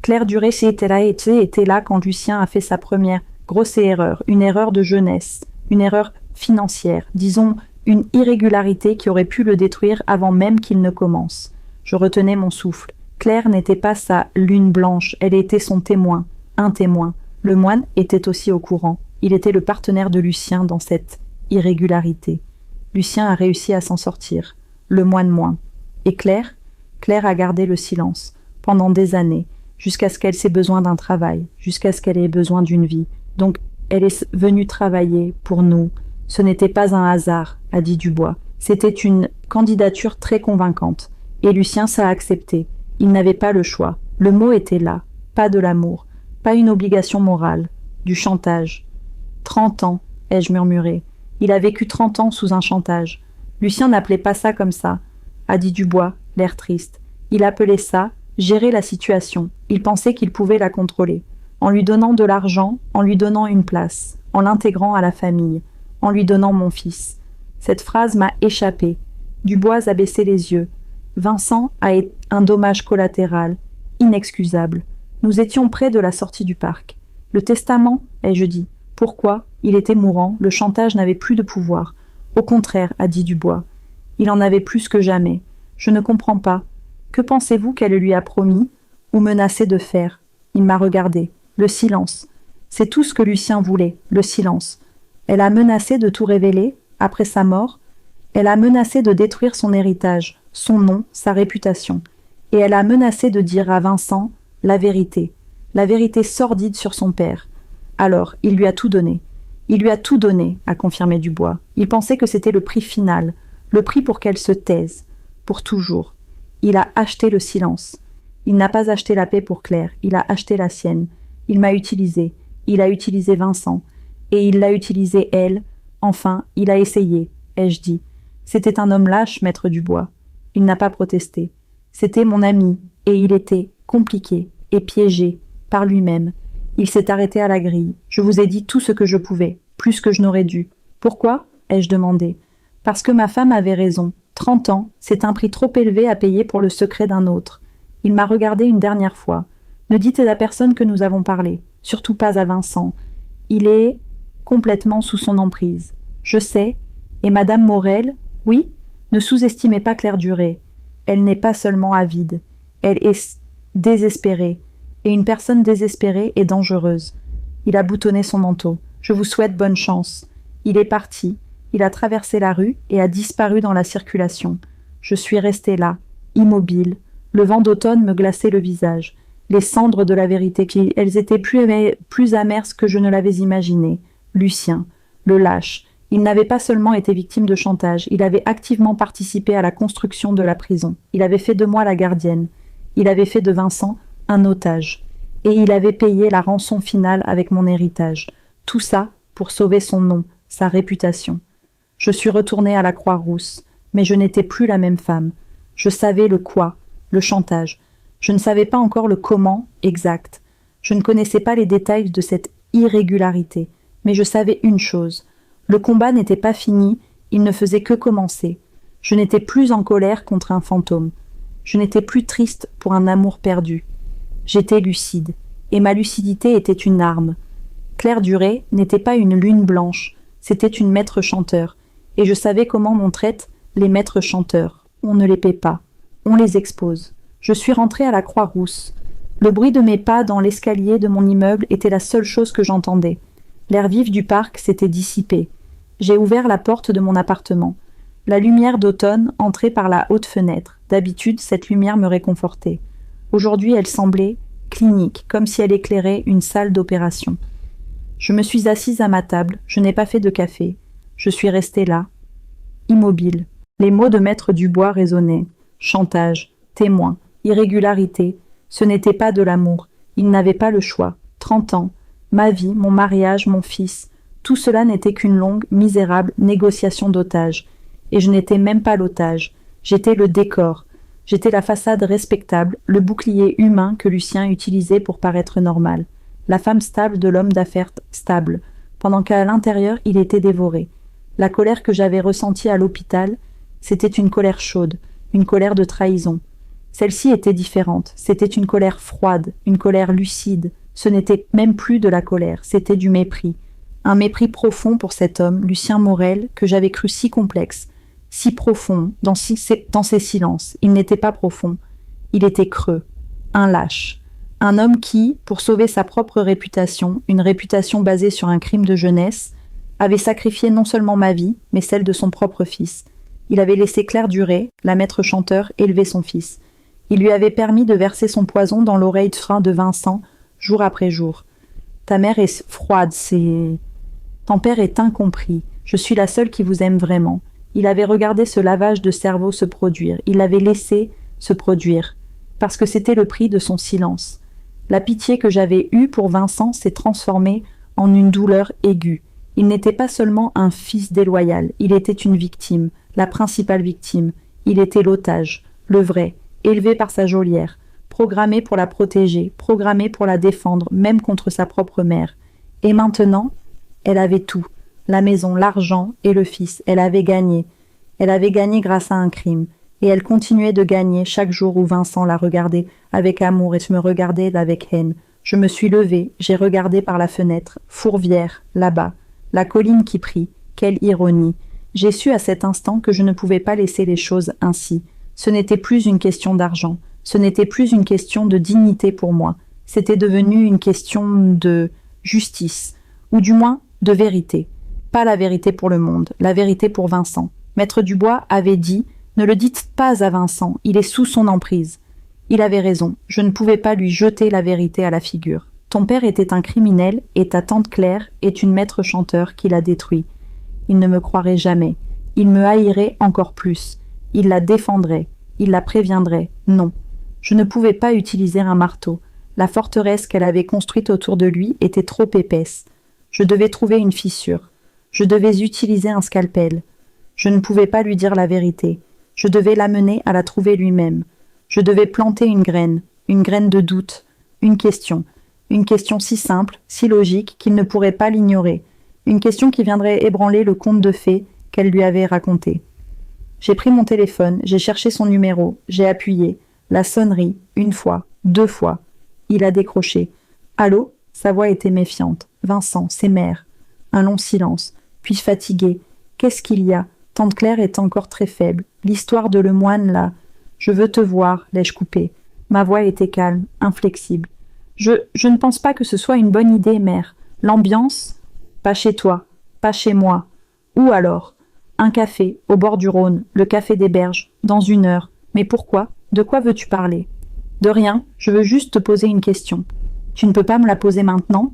S1: Claire Durée était là quand Lucien a fait sa première grosse erreur, une erreur de jeunesse, une erreur financière, disons une irrégularité qui aurait pu le détruire avant même qu'il ne commence. Je retenais mon souffle. Claire n'était pas sa lune blanche, elle était son témoin, un témoin. Le moine était aussi au courant. Il était le partenaire de Lucien dans cette irrégularité. Lucien a réussi à s'en sortir, le moine moins. Et Claire? Claire a gardé le silence, pendant des années, jusqu'à ce qu'elle ait besoin d'un travail, jusqu'à ce qu'elle ait besoin d'une vie. Donc, elle est venue travailler pour nous. Ce n'était pas un hasard, a dit Dubois. C'était une candidature très convaincante. Et Lucien s'a accepté. Il n'avait pas le choix. Le mot était là. Pas de l'amour. Pas une obligation morale. Du chantage. 30 ans, ai-je murmuré. Il a vécu 30 ans sous un chantage. Lucien n'appelait pas ça comme ça, a dit Dubois, l'air triste. Il appelait ça gérer la situation. Il pensait qu'il pouvait la contrôler. En lui donnant de l'argent, en lui donnant une place, en l'intégrant à la famille, en lui donnant mon fils. Cette phrase m'a échappé. Dubois a baissé les yeux. Vincent a un dommage collatéral, inexcusable. Nous étions près de la sortie du parc. Le testament, ai-je dit. Pourquoi? Il était mourant, le chantage n'avait plus de pouvoir. Au contraire, a dit Dubois. Il en avait plus que jamais. Je ne comprends pas. Que pensez-vous qu'elle lui a promis ou menacé de faire? Il m'a regardé. Le silence. C'est tout ce que Lucien voulait, le silence. Elle a menacé de tout révéler, après sa mort. Elle a menacé de détruire son héritage, son nom, sa réputation. Et elle a menacé de dire à Vincent la vérité sordide sur son père. Alors, il lui a tout donné. Il lui a tout donné, a confirmé Dubois. Il pensait que c'était le prix final, le prix pour qu'elle se taise, pour toujours. Il a acheté le silence. Il n'a pas acheté la paix pour Claire, il a acheté la sienne. Il m'a utilisé, il a utilisé Vincent, et il l'a utilisé elle. Enfin, il a essayé, ai-je dit. C'était un homme lâche, maître Dubois. Il n'a pas protesté. C'était mon ami, et il était compliqué et piégé par lui-même. Il s'est arrêté à la grille. Je vous ai dit tout ce que je pouvais, plus que je n'aurais dû. Pourquoi? Ai-je demandé. Parce que ma femme avait raison. 30 ans, c'est un prix trop élevé à payer pour le secret d'un autre. Il m'a regardé une dernière fois. Ne dites à personne que nous avons parlé, surtout pas à Vincent. Il est complètement sous son emprise. Je sais. Et Madame Morel, oui? Ne sous-estimez pas Claire Durée. Elle n'est pas seulement avide. Elle est désespérée. Et une personne désespérée est dangereuse. Il a boutonné son manteau. Je vous souhaite bonne chance. Il est parti. Il a traversé la rue et a disparu dans la circulation. Je suis restée là, immobile. Le vent d'automne me glaçait le visage. Les cendres de la vérité, elles étaient plus amères que je ne l'avais imaginé. Lucien, le lâche. Il n'avait pas seulement été victime de chantage, il avait activement participé à la construction de la prison. Il avait fait de moi la gardienne. Il avait fait de Vincent un otage. Et il avait payé la rançon finale avec mon héritage. Tout ça pour sauver son nom, sa réputation. Je suis retournée à la Croix-Rousse, mais je n'étais plus la même femme. Je savais le quoi, le chantage. Je ne savais pas encore le comment exact. Je ne connaissais pas les détails de cette irrégularité, mais je savais une chose. Le combat n'était pas fini, il ne faisait que commencer. Je n'étais plus en colère contre un fantôme. Je n'étais plus triste pour un amour perdu. J'étais lucide, et ma lucidité était une arme. Claire Durée n'était pas une lune blanche, c'était une maître chanteur, et je savais comment on traite les maîtres chanteurs. On ne les paie pas, on les expose. Je suis rentrée à la Croix-Rousse. Le bruit de mes pas dans l'escalier de mon immeuble était la seule chose que j'entendais. L'air vif du parc s'était dissipé. J'ai ouvert la porte de mon appartement. La lumière d'automne entrait par la haute fenêtre. D'habitude, cette lumière me réconfortait. Aujourd'hui, elle semblait clinique, comme si elle éclairait une salle d'opération. Je me suis assise à ma table, je n'ai pas fait de café. Je suis restée là, immobile. Les mots de maître Dubois résonnaient. Chantage, témoin, irrégularité. Ce n'était pas de l'amour. Il n'avait pas le choix. 30 ans, ma vie, mon mariage, mon fils. Tout cela n'était qu'une longue, misérable négociation d'otages. Et je n'étais même pas l'otage. J'étais le décor. J'étais la façade respectable, le bouclier humain que Lucien utilisait pour paraître normal. La femme stable de l'homme d'affaires stable, pendant qu'à l'intérieur il était dévoré. La colère que j'avais ressentie à l'hôpital, c'était une colère chaude, une colère de trahison. Celle-ci était différente, c'était une colère froide, une colère lucide. Ce n'était même plus de la colère, c'était du mépris. Un mépris profond pour cet homme, Lucien Morel, que j'avais cru si complexe, si profond, dans ses silences. Il n'était pas profond, il était creux, un lâche. Un homme qui, pour sauver sa propre réputation, une réputation basée sur un crime de jeunesse, avait sacrifié non seulement ma vie, mais celle de son propre fils. Il avait laissé Claire Duré, la maître chanteur, élever son fils. Il lui avait permis de verser son poison dans l'oreille de Vincent, jour après jour. Ta mère est froide, Ton père est incompris. Je suis la seule qui vous aime vraiment. Il avait regardé ce lavage de cerveau se produire. Il l'avait laissé se produire. Parce que c'était le prix de son silence. La pitié que j'avais eue pour Vincent s'est transformée en une douleur aiguë. Il n'était pas seulement un fils déloyal, il était une victime, la principale victime. Il était l'otage, le vrai, élevé par sa geôlière, programmé pour la protéger, programmé pour la défendre, même contre sa propre mère. Et maintenant, elle avait tout, la maison, l'argent et le fils. Elle avait gagné. Elle avait gagné grâce à un crime. Et elle continuait de gagner chaque jour où Vincent la regardait avec amour et je me regardais avec haine. Je me suis levée, j'ai regardé par la fenêtre, Fourvière, là-bas, la colline qui prie, quelle ironie. J'ai su à cet instant que je ne pouvais pas laisser les choses ainsi. Ce n'était plus une question d'argent, ce n'était plus une question de dignité pour moi, c'était devenu une question de justice, ou du moins de vérité. Pas la vérité pour le monde, la vérité pour Vincent. Maître Dubois avait dit « Ne le dites pas à Vincent, il est sous son emprise ». Il avait raison, je ne pouvais pas lui jeter la vérité à la figure. Ton père était un criminel et ta tante Claire est une maître chanteur qui l'a détruit. Il ne me croirait jamais. Il me haïrait encore plus. Il la défendrait. Il la préviendrait. Non. Je ne pouvais pas utiliser un marteau. La forteresse qu'elle avait construite autour de lui était trop épaisse. Je devais trouver une fissure. Je devais utiliser un scalpel. Je ne pouvais pas lui dire la vérité. Je devais l'amener à la trouver lui-même. Je devais planter une graine de doute, une question si simple, si logique qu'il ne pourrait pas l'ignorer, une question qui viendrait ébranler le conte de fées qu'elle lui avait raconté. J'ai pris mon téléphone, j'ai cherché son numéro, j'ai appuyé, la sonnerie, une fois, 2 fois. Il a décroché. Allô ? Sa voix était méfiante. Vincent, c'est mère. Un long silence, puis fatigué. Qu'est-ce qu'il y a ? Tante Claire est encore très faible. L'histoire de Lemoine, là. Je veux te voir, l'ai-je coupé. Ma voix était calme, inflexible. Je ne pense pas que ce soit une bonne idée, mère. L'ambiance ? Pas chez toi, pas chez moi. Où alors ? Un café, au bord du Rhône, le café des Berges, dans 1 heure. Mais pourquoi ? De quoi veux-tu parler ? De rien, je veux juste te poser une question. Tu ne peux pas me la poser maintenant ?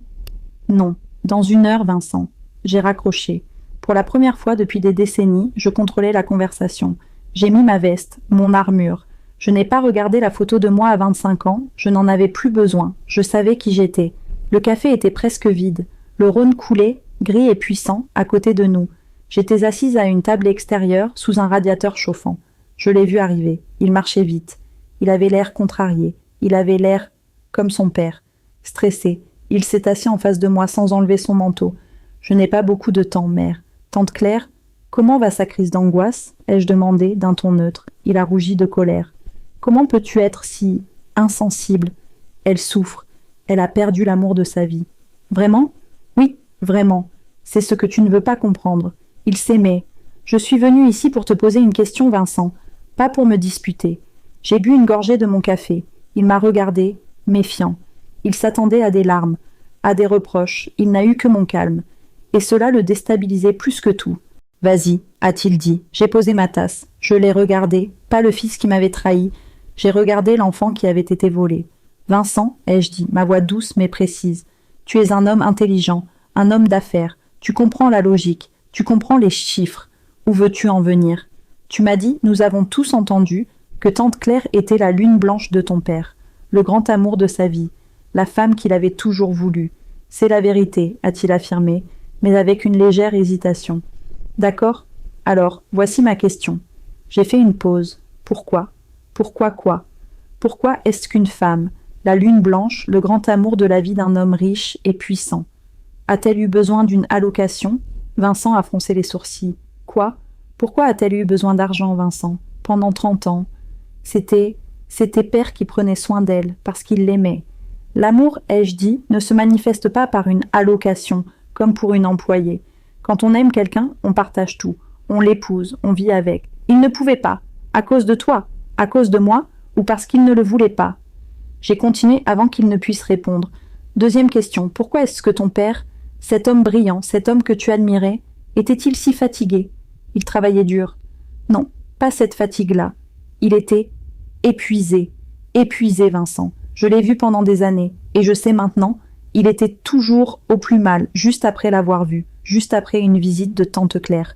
S1: Non, dans 1 heure, Vincent. J'ai raccroché. Pour la première fois depuis des décennies, je contrôlais la conversation. J'ai mis ma veste, mon armure. Je n'ai pas regardé la photo de moi à 25 ans, je n'en avais plus besoin, je savais qui j'étais. Le café était presque vide. Le Rhône coulait, gris et puissant, à côté de nous. J'étais assise à une table extérieure, sous un radiateur chauffant. Je l'ai vu arriver. Il marchait vite. Il avait l'air contrarié. Il avait l'air comme son père. Stressé. Il s'est assis en face de moi sans enlever son manteau. Je n'ai pas beaucoup de temps, mère. Tante Claire, comment va sa crise d'angoisse ? Ai-je demandé d'un ton neutre. Il a rougi de colère. Comment peux-tu être si insensible ? Elle souffre. Elle a perdu l'amour de sa vie. Vraiment ? Oui, vraiment. C'est ce que tu ne veux pas comprendre. Il s'aimait. Je suis venue ici pour te poser une question, Vincent. Pas pour me disputer. J'ai bu une gorgée de mon café. Il m'a regardé, méfiant. Il s'attendait à des larmes, à des reproches. Il n'a eu que mon calme. Et cela le déstabilisait plus que tout. « Vas-y », a-t-il dit. J'ai posé ma tasse. Je l'ai regardé, pas le fils qui m'avait trahi. J'ai regardé l'enfant qui avait été volé. « Vincent », ai-je dit, ma voix douce mais précise. « Tu es un homme intelligent, un homme d'affaires. Tu comprends la logique, tu comprends les chiffres. Où veux-tu en venir ? Tu m'as dit, nous avons tous entendu, que tante Claire était la lune blanche de ton père, le grand amour de sa vie, la femme qu'il avait toujours voulu. C'est la vérité, a-t-il affirmé, mais avec une légère hésitation. D'accord ? Alors, voici ma question. J'ai fait une pause. Pourquoi ? Pourquoi quoi ? Pourquoi est-ce qu'une femme, la lune blanche, le grand amour de la vie d'un homme riche et puissant, a-t-elle eu besoin d'une allocation ? Vincent a froncé les sourcils. Quoi ? Pourquoi a-t-elle eu besoin d'argent, Vincent ? Pendant 30 ans. C'était père qui prenait soin d'elle, parce qu'il l'aimait. L'amour, ai-je dit, ne se manifeste pas par une allocation, comme pour une employée. Quand on aime quelqu'un, on partage tout. On l'épouse, on vit avec. Il ne pouvait pas. À cause de toi, à cause de moi, ou parce qu'il ne le voulait pas. J'ai continué avant qu'il ne puisse répondre. Deuxième question, pourquoi est-ce que ton père, cet homme brillant, cet homme que tu admirais, était-il si fatigué ? Il travaillait dur. Non, pas cette fatigue-là. Il était épuisé. Épuisé, Vincent. Je l'ai vu pendant des années, et je sais maintenant, il était toujours au plus mal, juste après l'avoir vu, juste après une visite de tante Claire.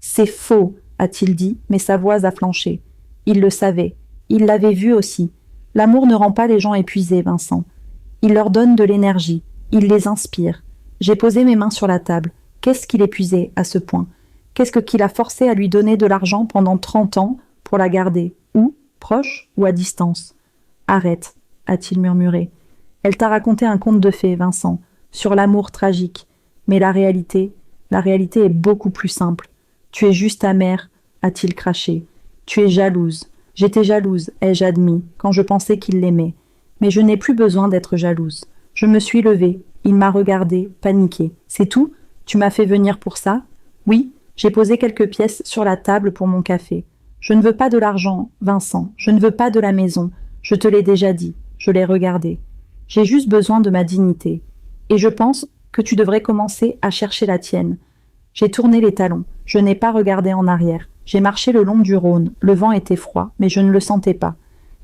S1: C'est faux, a-t-il dit, mais sa voix a flanché. Il le savait. Il l'avait vu aussi. L'amour ne rend pas les gens épuisés, Vincent. Il leur donne de l'énergie. Il les inspire. J'ai posé mes mains sur la table. Qu'est-ce qui l'épuisait à ce point ? Qu'est-ce qui l'a forcé à lui donner de l'argent pendant 30 ans pour la garder ? Où ? Proche ou à distance ? Arrête, a-t-il murmuré. Elle t'a raconté un conte de fées, Vincent, sur l'amour tragique. Mais la réalité est beaucoup plus simple. Tu es juste amère, a-t-il craché. Tu es jalouse. J'étais jalouse, ai-je admis, quand je pensais qu'il l'aimait. Mais je n'ai plus besoin d'être jalouse. Je me suis levée. Il m'a regardée, paniquée. C'est tout ? Tu m'as fait venir pour ça ? Oui, j'ai posé quelques pièces sur la table pour mon café. Je ne veux pas de l'argent, Vincent. Je ne veux pas de la maison. Je te l'ai déjà dit. Je l'ai regardé. J'ai juste besoin de ma dignité. Et je pense que tu devrais commencer à chercher la tienne. J'ai tourné les talons. Je n'ai pas regardé en arrière. J'ai marché le long du Rhône. Le vent était froid, mais je ne le sentais pas.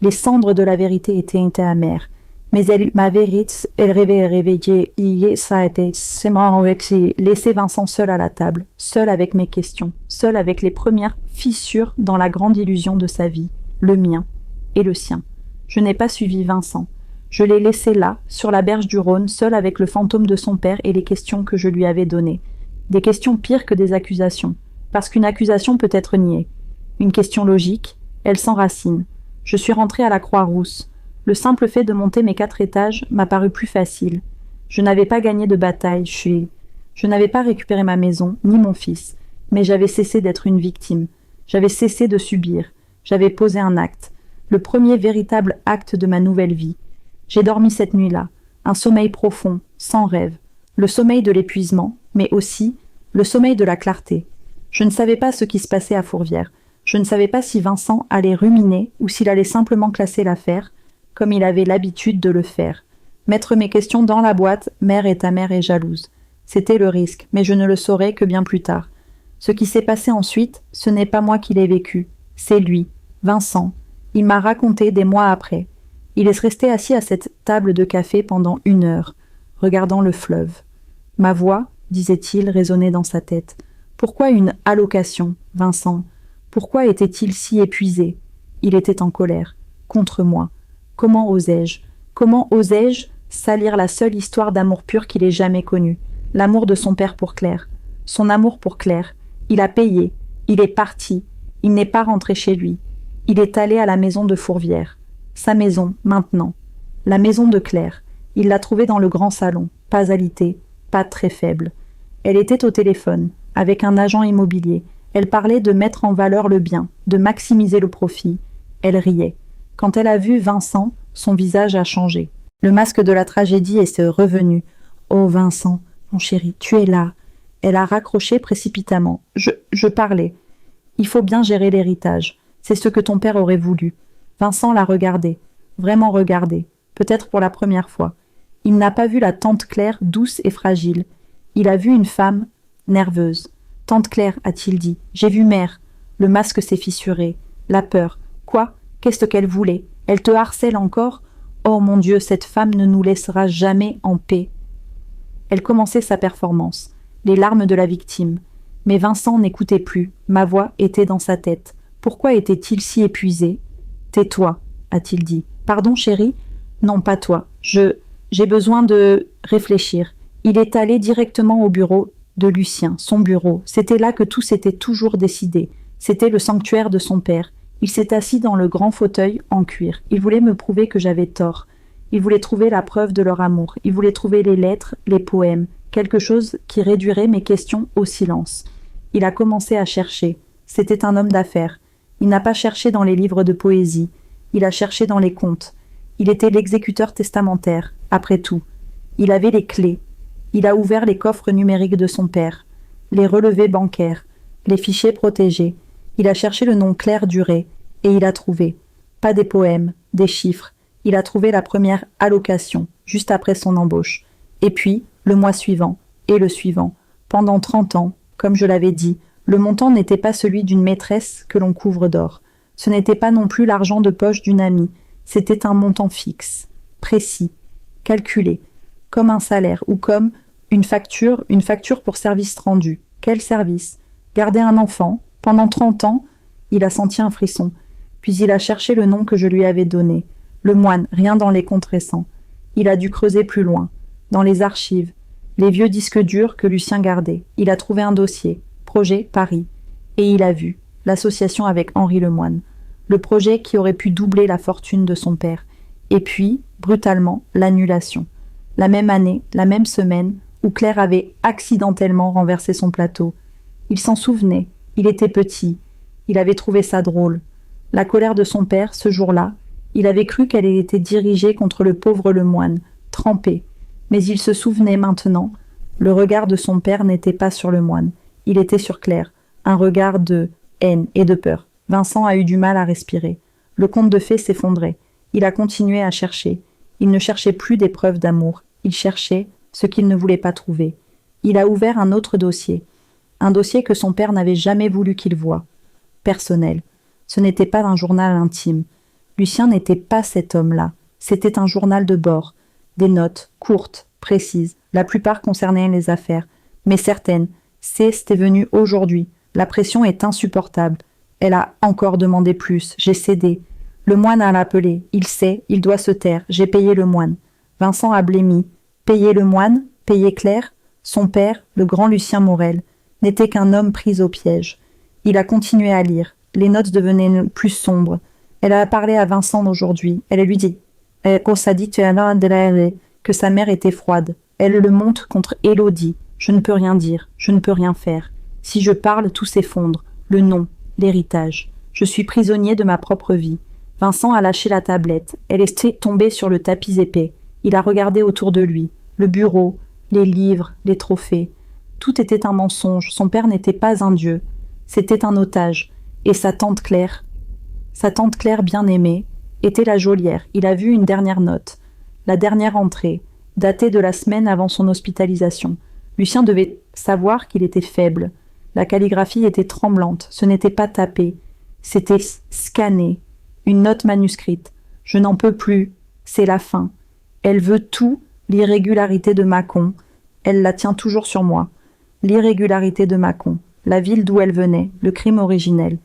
S1: Les cendres de la vérité étaient amères. Mais elle m'avait réveillé, ça a été, c'est marrant, laissé Vincent seul à la table, seul avec mes questions, seul avec les premières fissures dans la grande illusion de sa vie, le mien et le sien. Je n'ai pas suivi Vincent. Je l'ai laissé là, sur la berge du Rhône, seul avec le fantôme de son père et les questions que je lui avais données. Des questions pires que des accusations, parce qu'une accusation peut être niée. Une question logique, elle s'enracine. Je suis rentrée à la Croix-Rousse. Le simple fait de monter mes 4 étages m'a paru plus facile. Je n'avais pas gagné de bataille, je n'avais pas récupéré ma maison, ni mon fils, mais j'avais cessé d'être une victime. J'avais cessé de subir. J'avais posé un acte. Le premier véritable acte de ma nouvelle vie. J'ai dormi cette nuit-là. Un sommeil profond, sans rêve. Le sommeil de l'épuisement, mais aussi le sommeil de la clarté. Je ne savais pas ce qui se passait à Fourvière. Je ne savais pas si Vincent allait ruminer ou s'il allait simplement classer l'affaire, comme il avait l'habitude de le faire. Mettre mes questions dans la boîte, mère et ta mère est jalouse. C'était le risque, mais je ne le saurais que bien plus tard. Ce qui s'est passé ensuite, ce n'est pas moi qui l'ai vécu. C'est lui, Vincent. Il m'a raconté des mois après. Il est resté assis à cette table de café pendant 1 heure, regardant le fleuve. Ma voix, disait-il, résonnait dans sa tête. Pourquoi une allocation, Vincent ? Pourquoi était-il si épuisé ? Il était en colère, contre moi. Comment osais-je ? Comment osais-je salir la seule histoire d'amour pur qu'il ait jamais connue ? L'amour de son père pour Claire. Son amour pour Claire. Il a payé. Il est parti. Il n'est pas rentré chez lui. Il est allé à la maison de Fourvière. Sa maison, maintenant. La maison de Claire. Il l'a trouvée dans le grand salon, pas alitée, pas très faible. Elle était au téléphone, avec un agent immobilier. Elle parlait de mettre en valeur le bien, de maximiser le profit. Elle riait. Quand elle a vu Vincent, son visage a changé. Le masque de la tragédie est revenu. « Oh Vincent, mon chéri, tu es là. » Elle a raccroché précipitamment. Je parlais. « Il faut bien gérer l'héritage. C'est ce que ton père aurait voulu. » Vincent l'a regardé, vraiment regardé, peut-être pour la première fois. Il n'a pas vu la tante Claire douce et fragile. Il a vu une femme nerveuse. « Tante Claire, a-t-il dit, j'ai vu mère. » Le masque s'est fissuré. La peur. Quoi? Qu'est-ce qu'elle voulait? Elle te harcèle encore? Oh mon Dieu, cette femme ne nous laissera jamais en paix. Elle commençait sa performance, les larmes de la victime. Mais Vincent n'écoutait plus, ma voix était dans sa tête. Pourquoi était-il si épuisé? Tais-toi, a-t-il dit. Pardon, chérie? Non, pas toi. J'ai besoin de réfléchir. Il est allé directement au bureau de Lucien, son bureau. C'était là que tout s'était toujours décidé. C'était le sanctuaire de son père. Il s'est assis dans le grand fauteuil en cuir. Il voulait me prouver que j'avais tort. Il voulait trouver la preuve de leur amour. Il voulait trouver les lettres, les poèmes, quelque chose qui réduirait mes questions au silence. Il a commencé à chercher. C'était un homme d'affaires. Il n'a pas cherché dans les livres de poésie. Il a cherché dans les contes. Il était l'exécuteur testamentaire, après tout. Il avait les clés. Il a ouvert les coffres numériques de son père, les relevés bancaires, les fichiers protégés. Il a cherché le nom Claire Duré, et il a trouvé. Pas des poèmes, des chiffres. Il a trouvé la première allocation, juste après son embauche. Et puis, le mois suivant, et le suivant. Pendant 30 ans, comme je l'avais dit, le montant n'était pas celui d'une maîtresse que l'on couvre d'or. Ce n'était pas non plus l'argent de poche d'une amie. C'était un montant fixe, précis, calculé, comme un salaire ou comme une facture pour service rendu. Quel service? Garder un enfant? Pendant 30 ans, il a senti un frisson. Puis il a cherché le nom que je lui avais donné. Le moine, rien dans les comptes récents. Il a dû creuser plus loin, dans les archives, les vieux disques durs que Lucien gardait. Il a trouvé un dossier, projet Paris, et il a vu l'association avec Henri Lemoine, le projet qui aurait pu doubler la fortune de son père. Et puis, brutalement, l'annulation. La même année, la même semaine, où Claire avait accidentellement renversé son plateau. Il s'en souvenait, il était petit, il avait trouvé ça drôle. La colère de son père, ce jour-là, il avait cru qu'elle était dirigée contre le pauvre Lemoine, trempé. Mais il se souvenait maintenant, le regard de son père n'était pas sur le moine, il était sur Claire, un regard de haine et de peur. Vincent a eu du mal à respirer. Le conte de fées s'effondrait. Il a continué à chercher. Il ne cherchait plus des preuves d'amour. Il cherchait ce qu'il ne voulait pas trouver. Il a ouvert un autre dossier. Un dossier que son père n'avait jamais voulu qu'il voie. Personnel. Ce n'était pas un journal intime. Lucien n'était pas cet homme-là. C'était un journal de bord. Des notes, courtes, précises. La plupart concernaient les affaires. Mais certaines. C'était venu aujourd'hui. La pression est insupportable. Elle a encore demandé plus. J'ai cédé. Le moine a l'appelé. Il sait, il doit se taire. J'ai payé le moine. Vincent a blêmi. Payer le moine? Payer Claire? Son père, le grand Lucien Morel, n'était qu'un homme pris au piège. Il a continué à lire. Les notes devenaient plus sombres. Elle a parlé à Vincent d'aujourd'hui. Elle lui dit que sa mère était froide. Elle le monte contre Élodie. Je ne peux rien dire. Je ne peux rien faire. Si je parle, tout s'effondre. Le nom, l'héritage. Je suis prisonnier de ma propre vie. Vincent a lâché la tablette. Elle est tombée sur le tapis épais. Il a regardé autour de lui. Le bureau, les livres, les trophées. Tout était un mensonge. Son père n'était pas un dieu. C'était un otage. Et sa tante Claire bien-aimée, était la geôlière. Il a vu une dernière note. La dernière entrée, datée de la semaine avant son hospitalisation. Lucien devait savoir qu'il était faible. La calligraphie était tremblante. Ce n'était pas tapé. C'était scanné. Une note manuscrite. Je n'en peux plus. C'est la fin. Elle veut tout, l'irrégularité de Mâcon. Elle la tient toujours sur moi. L'irrégularité de Mâcon. La ville d'où elle venait. Le crime originel.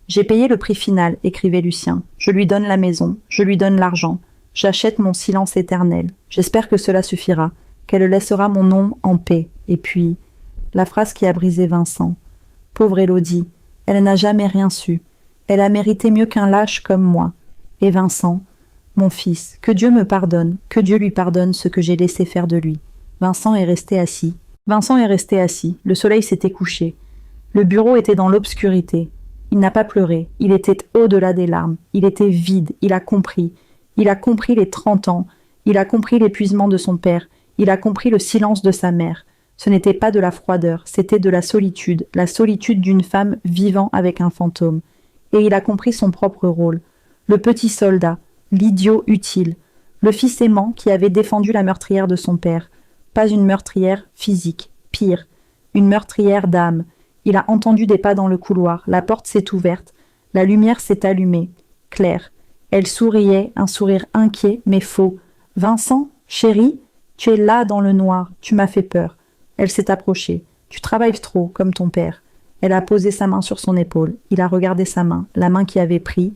S1: J'ai payé le prix final, écrivait Lucien. Je lui donne la maison. Je lui donne l'argent. J'achète mon silence éternel. J'espère que cela suffira. Qu'elle laissera mon nom en paix. Et puis, la phrase qui a brisé Vincent. Pauvre Élodie. Elle n'a jamais rien su. Elle a mérité mieux qu'un lâche comme moi. Et Vincent, mon fils, que Dieu me pardonne, que Dieu lui pardonne ce que j'ai laissé faire de lui. Vincent est resté assis. Le soleil s'était couché. Le bureau était dans l'obscurité. Il n'a pas pleuré. Il était au-delà des larmes. Il était vide. Il a compris. Il a compris les 30 ans. Il a compris l'épuisement de son père. Il a compris le silence de sa mère. Ce n'était pas de la froideur, c'était de la solitude d'une femme vivant avec un fantôme. Et il a compris son propre rôle, Le petit soldat, l'idiot utile, le fils aimant qui avait défendu la meurtrière de son père. Pas une meurtrière physique, pire, une meurtrière d'âme. Il a entendu des pas dans le couloir, la porte s'est ouverte, la lumière s'est allumée. Claire. Elle souriait, un sourire inquiet mais faux. « Vincent, chéri, tu es là dans le noir, tu m'as fait peur. » Elle s'est approchée. « Tu travailles trop, comme ton père. » Elle a posé sa main sur son épaule. Il a regardé sa main, la main qui avait pris,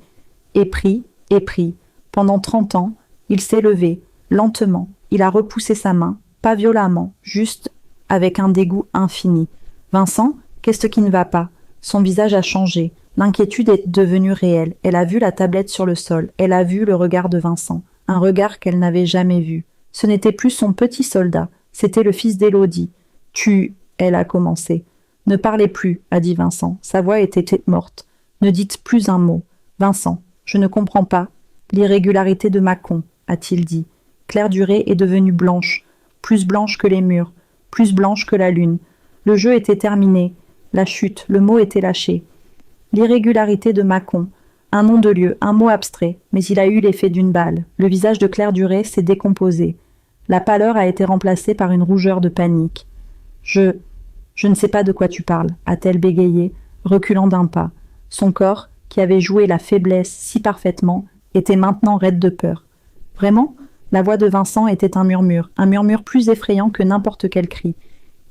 S1: et pris, et pris. Pendant 30 ans, il s'est levé, lentement. Il a repoussé sa main, pas violemment, juste avec un dégoût infini. « Vincent, qu'est-ce qui ne va pas ?» Son visage a changé. L'inquiétude est devenue réelle. Elle a vu la tablette sur le sol. Elle a vu le regard de Vincent. Un regard qu'elle n'avait jamais vu. Ce n'était plus son petit soldat. C'était le fils d'Élodie. « Tu... » elle a commencé. « Ne parlez plus, » a dit Vincent. Sa voix était morte. « Ne dites plus un mot. Vincent, je ne comprends pas. L'irrégularité de Mâcon, a-t-il dit. Claire Durée est devenue blanche. Plus blanche que les murs. Plus blanche que la lune. Le jeu était terminé. La chute, le mot était lâché. L'irrégularité de Mâcon. Un nom de lieu, un mot abstrait, mais il a eu l'effet d'une balle. Le visage de Claire Durée s'est décomposé. La pâleur a été remplacée par une rougeur de panique. Je ne sais pas de quoi tu parles, a-t-elle bégayé, reculant d'un pas. Son corps, qui avait joué la faiblesse si parfaitement, était maintenant raide de peur. Vraiment ? La voix de Vincent était un murmure plus effrayant que n'importe quel cri.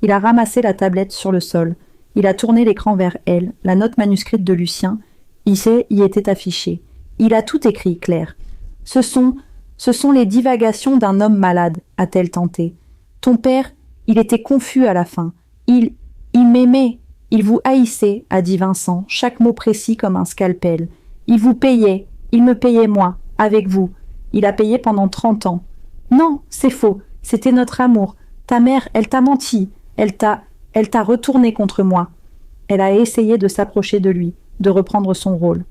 S1: Il a ramassé la tablette sur le sol. Il a tourné l'écran vers elle, la note manuscrite de Lucien. Y était affichée. Il a tout écrit, Claire. Ce sont les divagations d'un homme malade, a-t-elle tenté. Ton père, il était confus à la fin. Il m'aimait. Il vous haïssait, a dit Vincent, chaque mot précis comme un scalpel. Il vous payait. Il me payait moi, avec vous. Il a payé pendant 30 ans. Non, c'est faux. C'était notre amour. Ta mère, elle t'a menti. Elle t'a retourné contre moi. Elle a essayé de s'approcher de lui, de reprendre son rôle.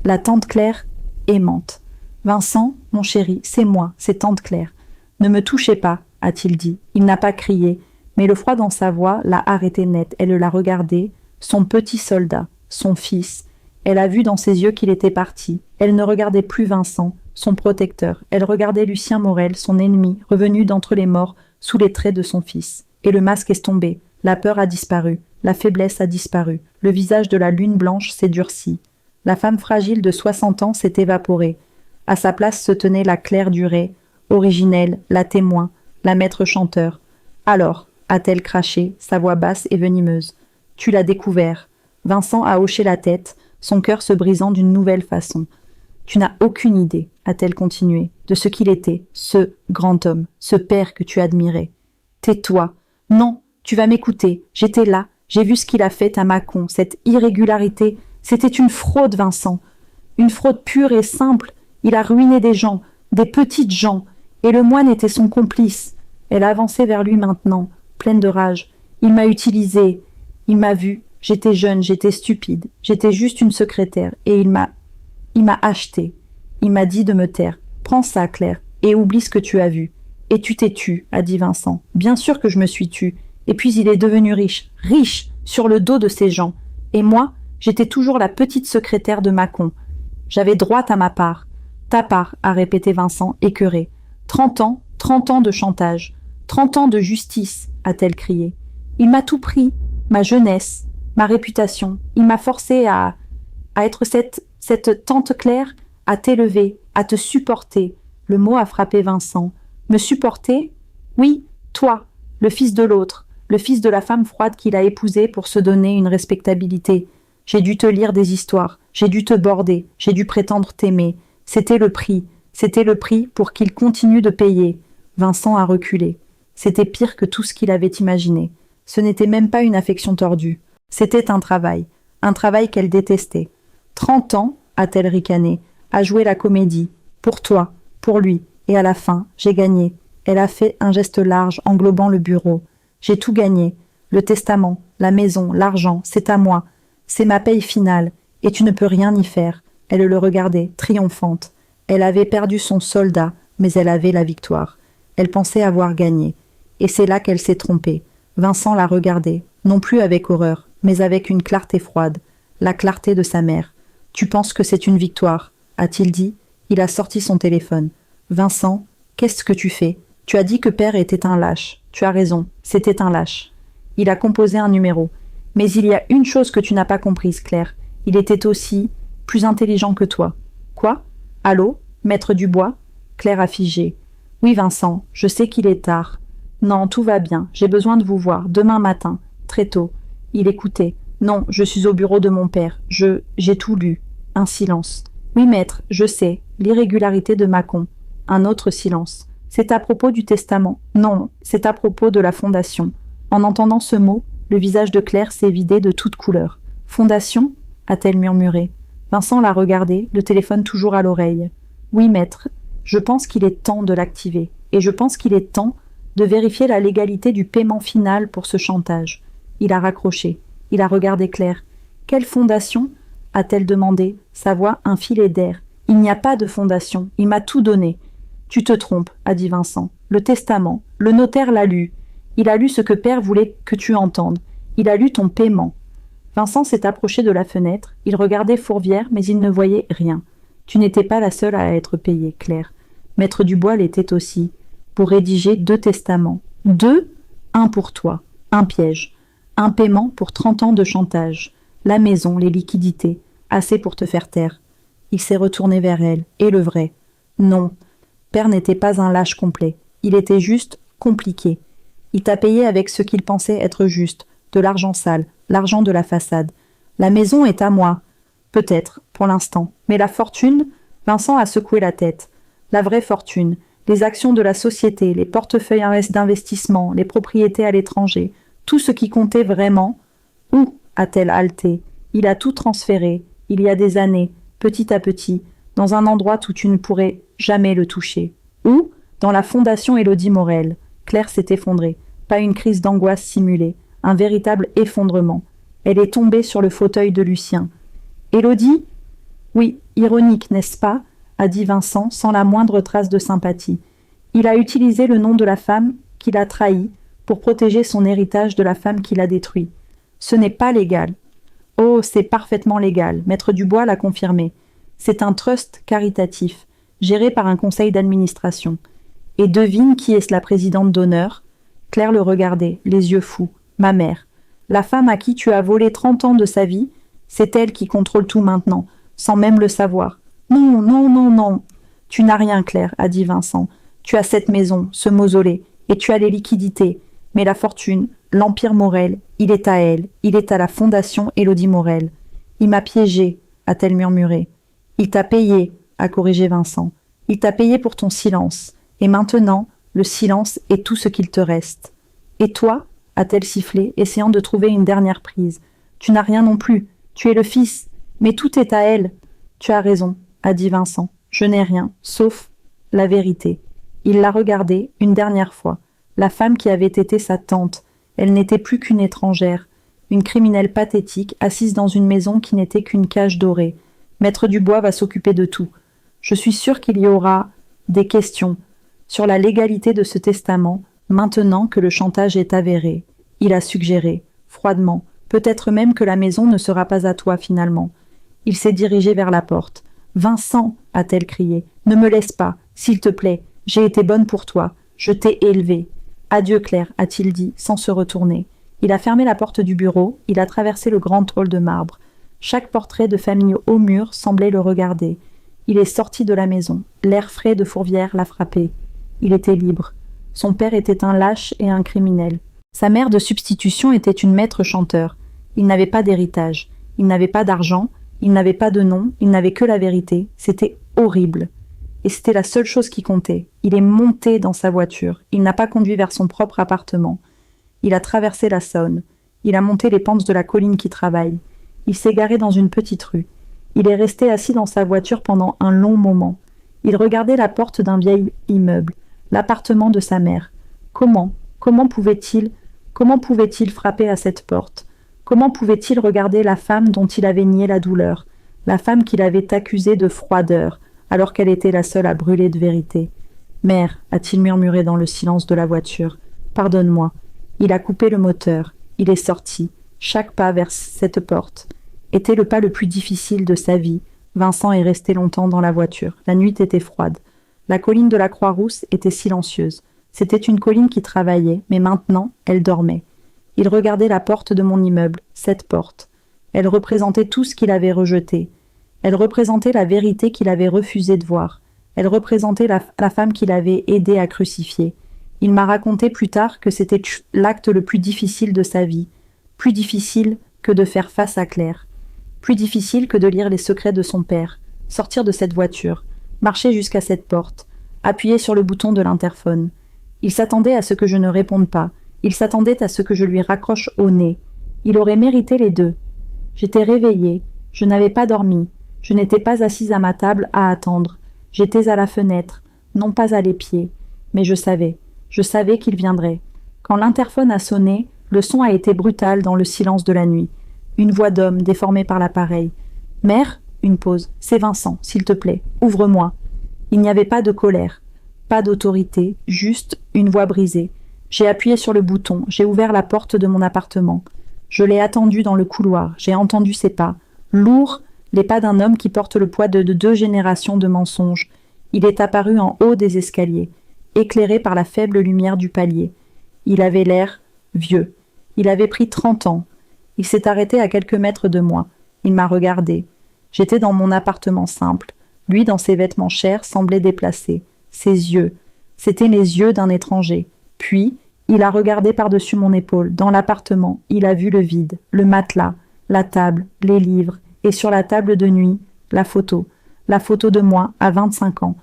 S1: La tante Claire, aimante. Vincent, mon chéri, c'est moi, c'est tante Claire. Ne me touchez pas, a-t-il dit. Il n'a pas crié, mais le froid dans sa voix l'a arrêté net. Elle l'a regardé, son petit soldat, son fils. Elle a vu dans ses yeux qu'il était parti. Elle ne regardait plus Vincent, son protecteur. Elle regardait Lucien Morel, son ennemi, revenu d'entre les morts, sous les traits de son fils. Et le masque est tombé. La peur a disparu. La faiblesse a disparu. Le visage de la lune blanche s'est durci. La femme fragile de 60 ans s'est évaporée. À sa place se tenait la Claire Durée, originelle, la témoin, la maître chanteur. Alors, a-t-elle craché, sa voix basse et venimeuse. Tu l'as découvert. Vincent a hoché la tête, son cœur se brisant d'une nouvelle façon. Tu n'as aucune idée, a-t-elle continué, de ce qu'il était, ce grand homme, ce père que tu admirais. Tais-toi. Non, tu vas m'écouter. J'étais là. J'ai vu ce qu'il a fait à Mâcon, cette irrégularité. C'était une fraude, Vincent. Une fraude pure et simple. Il a ruiné des gens, des petites gens. Et le moine était son complice. Elle avançait vers lui maintenant, pleine de rage. Il m'a utilisée. Il m'a vue. J'étais jeune, j'étais stupide. J'étais juste une secrétaire. Et il m'a acheté. Il m'a dit de me taire. Prends ça, Claire, et oublie ce que tu as vu. Et tu t'es tue, a dit Vincent. Bien sûr que je me suis tue. Et puis il est devenu riche, sur le dos de ces gens. Et moi, j'étais toujours la petite secrétaire de Mâcon. J'avais droit à ma part. Ta part, a répété Vincent, écœuré. 30 ans de chantage. 30 ans de justice, a-t-elle crié. Il m'a tout pris, ma jeunesse, ma réputation. Il m'a forcé à être cette tante Claire, à t'élever, à te supporter. Le mot a frappé Vincent. Me supporter ? Oui, toi, le fils de l'autre, le fils de la femme froide qu'il a épousée pour se donner une respectabilité. J'ai dû te lire des histoires, j'ai dû te border, j'ai dû prétendre t'aimer. C'était le prix pour qu'il continue de payer. Vincent a reculé. C'était pire que tout ce qu'il avait imaginé. Ce n'était même pas une affection tordue. C'était un travail qu'elle détestait. 30 ans, a-t-elle ricané, à jouer la comédie. Pour toi, pour lui. Et à la fin, j'ai gagné. Elle a fait un geste large, englobant le bureau. J'ai tout gagné. Le testament, la maison, l'argent, c'est à moi. C'est ma paye finale. Et tu ne peux rien y faire. Elle le regardait, triomphante. Elle avait perdu son soldat, mais elle avait la victoire. Elle pensait avoir gagné. Et c'est là qu'elle s'est trompée. Vincent la regardait, non plus avec horreur, mais avec une clarté froide. La clarté de sa mère. Tu penses que c'est une victoire. a-t-il dit. Il a sorti son téléphone. Vincent, qu'est-ce que tu fais? Tu as dit que père était un lâche. Tu as raison, c'était un lâche. Il a composé un numéro. Mais il y a une chose que tu n'as pas comprise, Claire. Il était aussi plus intelligent que toi. Quoi? Allô? Maître Dubois? Claire a figé. Oui, Vincent, je sais qu'il est tard. Non, tout va bien, j'ai besoin de vous voir, demain matin, très tôt. Il écoutait. Non, je suis au bureau de mon père. J'ai tout lu. Un silence. Oui, maître, je sais. L'irrégularité de Mâcon. Un autre silence. C'est à propos du testament. Non, c'est à propos de la fondation. En entendant ce mot, le visage de Claire s'est vidé de toute couleur. Fondation? A-t-elle murmuré. Vincent l'a regardé, le téléphone toujours à l'oreille. Oui, maître, je pense qu'il est temps de l'activer. Et je pense qu'il est temps de vérifier la légalité du paiement final pour ce chantage. Il a raccroché. Il a regardé Claire. Quelle fondation? A-t-elle demandé, sa voix un filet d'air. Il n'y a pas de fondation. Il m'a tout donné. Tu te trompes, a dit Vincent. Le testament. Le notaire l'a lu. Il a lu ce que père voulait que tu entendes. Il a lu ton paiement. Vincent s'est approché de la fenêtre. Il regardait Fourvière, mais il ne voyait rien. Tu n'étais pas la seule à être payée, Claire. Maître Dubois l'était aussi, pour rédiger 2 testaments. 2? Un pour toi. Un piège. Un paiement pour 30 ans de chantage. La maison, les liquidités. Assez pour te faire taire. Il s'est retourné vers elle. Et le vrai? Non. Père n'était pas un lâche complet. Il était juste compliqué. Il t'a payé avec ce qu'il pensait être juste. De l'argent sale. L'argent de la façade. La maison est à moi. Peut-être, pour l'instant. Mais la fortune? Vincent a secoué la tête. La vraie fortune. Les actions de la société, les portefeuilles d'investissement, les propriétés à l'étranger. Tout ce qui comptait vraiment. Où a-t-elle halté? Il a tout transféré, il y a des années, petit à petit, dans un endroit où tu ne pourrais jamais le toucher. Où? Dans la fondation Élodie Morel. Claire s'est effondrée. Pas une crise d'angoisse simulée, un véritable effondrement. Elle est tombée sur le fauteuil de Lucien. Élodie? Oui, ironique, n'est-ce pas? A dit Vincent sans la moindre trace de sympathie. Il a utilisé le nom de la femme qu'il a trahie pour protéger son héritage de la femme qu'il a détruit. Ce n'est pas légal. Oh, c'est parfaitement légal, Maître Dubois l'a confirmé. C'est un trust caritatif, géré par un conseil d'administration. Et devine qui est la présidente d'honneur? Claire le regardait, les yeux fous. Ma mère. La femme à qui tu as volé 30 ans de sa vie, c'est elle qui contrôle tout maintenant, sans même le savoir. Non, non, non, non. Tu n'as rien, Claire, a dit Vincent. Tu as cette maison, ce mausolée, et tu as les liquidités. Mais la fortune, l'Empire Morel, il est à elle, il est à la fondation Élodie Morel. Il m'a piégée, a-t-elle murmuré. Il t'a payé, a corrigé Vincent. Il t'a payé pour ton silence. Et maintenant, le silence est tout ce qu'il te reste. Et toi, a-t-elle sifflé, essayant de trouver une dernière prise. Tu n'as rien non plus. Tu es le fils. Mais tout est à elle. Tu as raison, a dit Vincent. Je n'ai rien, sauf la vérité. Il l'a regardée une dernière fois. La femme qui avait été sa tante. Elle n'était plus qu'une étrangère. Une criminelle pathétique, assise dans une maison qui n'était qu'une cage dorée. Maître Dubois va s'occuper de tout. Je suis sûre qu'il y aura des questions sur la légalité de ce testament, maintenant que le chantage est avéré. Il a suggéré, froidement, peut-être même que la maison ne sera pas à toi finalement. Il s'est dirigé vers la porte. « Vincent !» a-t-elle crié. « Ne me laisse pas, s'il te plaît. J'ai été bonne pour toi. Je t'ai élevé. »« Adieu, Claire !» a-t-il dit, sans se retourner. Il a fermé la porte du bureau, il a traversé le grand hall de marbre. Chaque portrait de famille au mur semblait le regarder. Il est sorti de la maison. L'air frais de Fourvière l'a frappé. Il était libre. Son père était un lâche et un criminel. Sa mère de substitution était une maître chanteur. Il n'avait pas d'héritage. Il n'avait pas d'argent. Il n'avait pas de nom. Il n'avait que la vérité. C'était horrible. Et c'était la seule chose qui comptait. Il est monté dans sa voiture. Il n'a pas conduit vers son propre appartement. Il a traversé la Saône. Il a monté les pentes de la colline qui travaille. Il s'est garé dans une petite rue. Il est resté assis dans sa voiture pendant un long moment. Il regardait la porte d'un vieil immeuble, l'appartement de sa mère. Comment pouvait-il frapper à cette porte? Comment pouvait-il regarder la femme dont il avait nié la douleur, la femme qu'il avait accusée de froideur, alors qu'elle était la seule à brûler de vérité? Mère, a-t-il murmuré dans le silence de la voiture, pardonne-moi. Il a coupé le moteur. Il est sorti. Chaque pas vers cette porte était le pas le plus difficile de sa vie, Vincent est resté longtemps dans la voiture. La nuit était froide. La colline de la Croix-Rousse était silencieuse. C'était une colline qui travaillait, mais maintenant, elle dormait. Il regardait la porte de mon immeuble, cette porte. Elle représentait tout ce qu'il avait rejeté. Elle représentait la vérité qu'il avait refusé de voir. Elle représentait la femme qu'il avait aidé à crucifier. Il m'a raconté plus tard que c'était l'acte le plus difficile de sa vie. Plus difficile que de faire face à Claire. Plus difficile que de lire les secrets de son père. Sortir de cette voiture. Marcher jusqu'à cette porte. Appuyer sur le bouton de l'interphone. Il s'attendait à ce que je ne réponde pas. Il s'attendait à ce que je lui raccroche au nez. Il aurait mérité les deux. J'étais réveillée. Je n'avais pas dormi. Je n'étais pas assise à ma table à attendre. J'étais à la fenêtre, non pas à l'épied. Mais je savais qu'il viendrait. Quand l'interphone a sonné, le son a été brutal dans le silence de la nuit. Une voix d'homme déformée par l'appareil. « Mère ?» Une pause. « C'est Vincent, s'il te plaît, ouvre-moi. » Il n'y avait pas de colère, pas d'autorité, juste une voix brisée. J'ai appuyé sur le bouton, j'ai ouvert la porte de mon appartement. Je l'ai attendu dans le couloir, j'ai entendu ses pas. Lourds, les pas d'un homme qui porte le poids de 2 générations de mensonges. Il est apparu en haut des escaliers, éclairé par la faible lumière du palier. Il avait l'air vieux. Il avait pris 30 ans. Il s'est arrêté à quelques mètres de moi. Il m'a regardé. J'étais dans mon appartement simple. Lui, dans ses vêtements chers, semblait déplacé. Ses yeux. C'étaient les yeux d'un étranger. Puis, il a regardé par-dessus mon épaule. Dans l'appartement, il a vu le vide, le matelas, la table, les livres, et sur la table de nuit, la photo. La photo de moi, à 25 ans.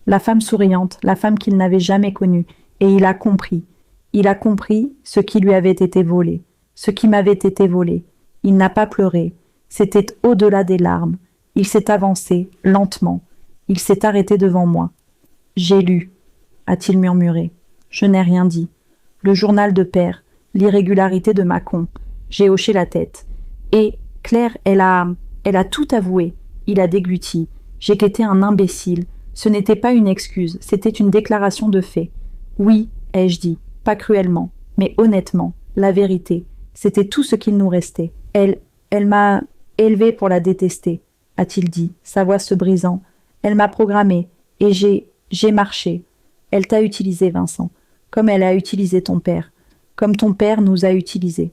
S1: La femme souriante, la femme qu'il n'avait jamais connue. Et il a compris. Il a compris ce qui lui avait été volé. Ce qui m'avait été volé. Il n'a pas pleuré. C'était au-delà des larmes. Il s'est avancé, lentement. Il s'est arrêté devant moi. « J'ai lu », a-t-il murmuré. Je n'ai rien dit. Le journal de père, l'irrégularité de Mâcon. J'ai hoché la tête. Et Claire, elle a tout avoué. Il a dégluti. J'ai été un imbécile. Ce n'était pas une excuse, c'était une déclaration de fait. Oui, ai-je dit, pas cruellement, mais honnêtement, la vérité. C'était tout ce qu'il nous restait. Elle m'a élevé pour la détester, a-t-il dit, sa voix se brisant. Elle m'a programmé, et j'ai marché. Elle t'a utilisé, Vincent, comme elle a utilisé ton père, comme ton père nous a utilisés.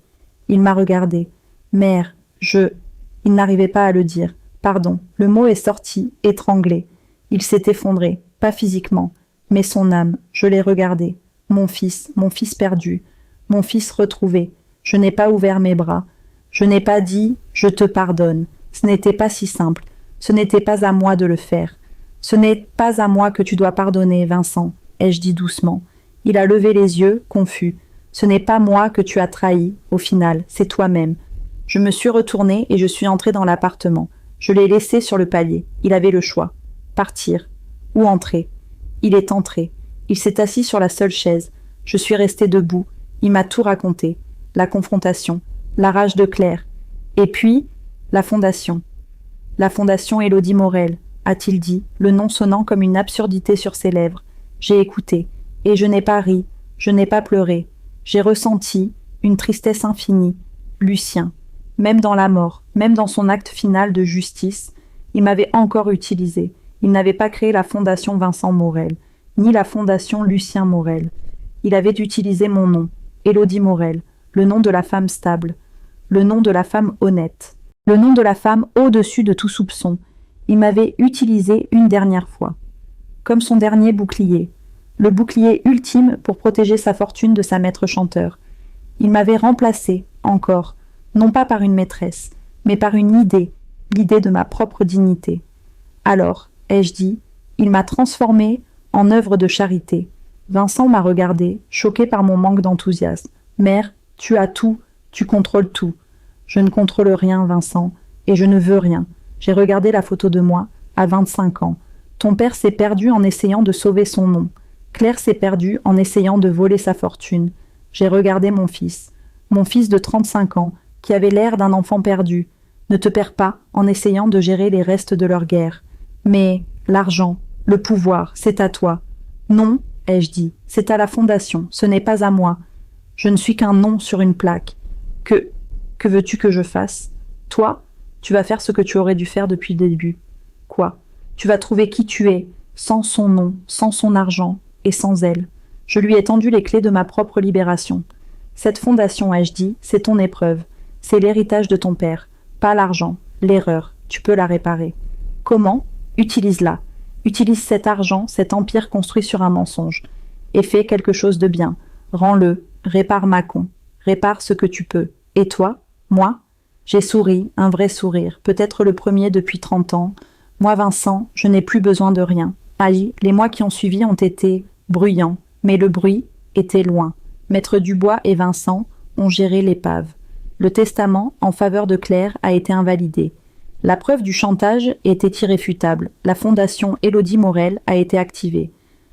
S1: Il m'a regardé. Mère, Il n'arrivait pas à le dire. Pardon, le mot est sorti, étranglé. Il s'est effondré, pas physiquement, mais son âme, je l'ai regardé. Mon fils perdu, mon fils retrouvé. Je n'ai pas ouvert mes bras. Je n'ai pas dit « je te pardonne ». Ce n'était pas si simple. Ce n'était pas à moi de le faire. Ce n'est pas à moi que tu dois pardonner, Vincent, ai-je dit doucement. Il a levé les yeux, confus. Ce n'est pas moi que tu as trahi, au final, c'est toi-même. Je me suis retournée et je suis entrée dans l'appartement. Je l'ai laissé sur le palier. Il avait le choix. Partir ou entrer. Il est entré. Il s'est assis sur la seule chaise. Je suis restée debout. Il m'a tout raconté. La confrontation, la rage de Claire. Et puis, la fondation. La fondation Élodie Morel, a-t-il dit, le nom sonnant comme une absurdité sur ses lèvres. J'ai écouté. Et je n'ai pas ri. Je n'ai pas pleuré. J'ai ressenti une tristesse infinie. Lucien. Même dans la mort, même dans son acte final de justice, il m'avait encore utilisé. Il n'avait pas créé la fondation Vincent Morel, ni la fondation Lucien Morel. Il avait utilisé mon nom, Élodie Morel, le nom de la femme stable, le nom de la femme honnête, le nom de la femme au-dessus de tout soupçon. Il m'avait utilisé une dernière fois, comme son dernier bouclier, le bouclier ultime pour protéger sa fortune de sa maître chanteur. Il m'avait remplacé, encore, non pas par une maîtresse, mais par une idée, l'idée de ma propre dignité. Alors, ai-je dit, il m'a transformée en œuvre de charité. Vincent m'a regardé, choqué par mon manque d'enthousiasme. Mère, tu as tout, tu contrôles tout. Je ne contrôle rien, Vincent, et je ne veux rien. J'ai regardé la photo de moi, à 25 ans. Ton père s'est perdu en essayant de sauver son nom. Claire s'est perdue en essayant de voler sa fortune. J'ai regardé mon fils de 35 ans, qui avait l'air d'un enfant perdu. Ne te perds pas en essayant de gérer les restes de leur guerre. Mais l'argent, le pouvoir, c'est à toi. Non, ai-je dit, c'est à la fondation, ce n'est pas à moi. Je ne suis qu'un nom sur une plaque. Que veux-tu que je fasse? Toi, tu vas faire ce que tu aurais dû faire depuis le début. quoi? Tu vas trouver qui tu es, sans son nom, sans son argent et sans elle. Je lui ai tendu les clés de ma propre libération. Cette fondation, ai-je dit, c'est ton épreuve. C'est l'héritage de ton père. Pas l'argent, l'erreur. Tu peux la réparer. Comment? Utilise-la. Utilise cet argent, cet empire construit sur un mensonge. Et fais quelque chose de bien. Rends-le. Répare Mâcon. Répare ce que tu peux. Et toi? Moi? J'ai souri, un vrai sourire, peut-être le premier depuis 30 ans. Moi, Vincent, je n'ai plus besoin de rien. Aïe, les mois qui ont suivi ont été bruyants, mais le bruit était loin. Maître Dubois et Vincent ont géré l'épave. Le testament en faveur de Claire a été invalidé. La preuve du chantage était irréfutable. La fondation Élodie Morel a été activée.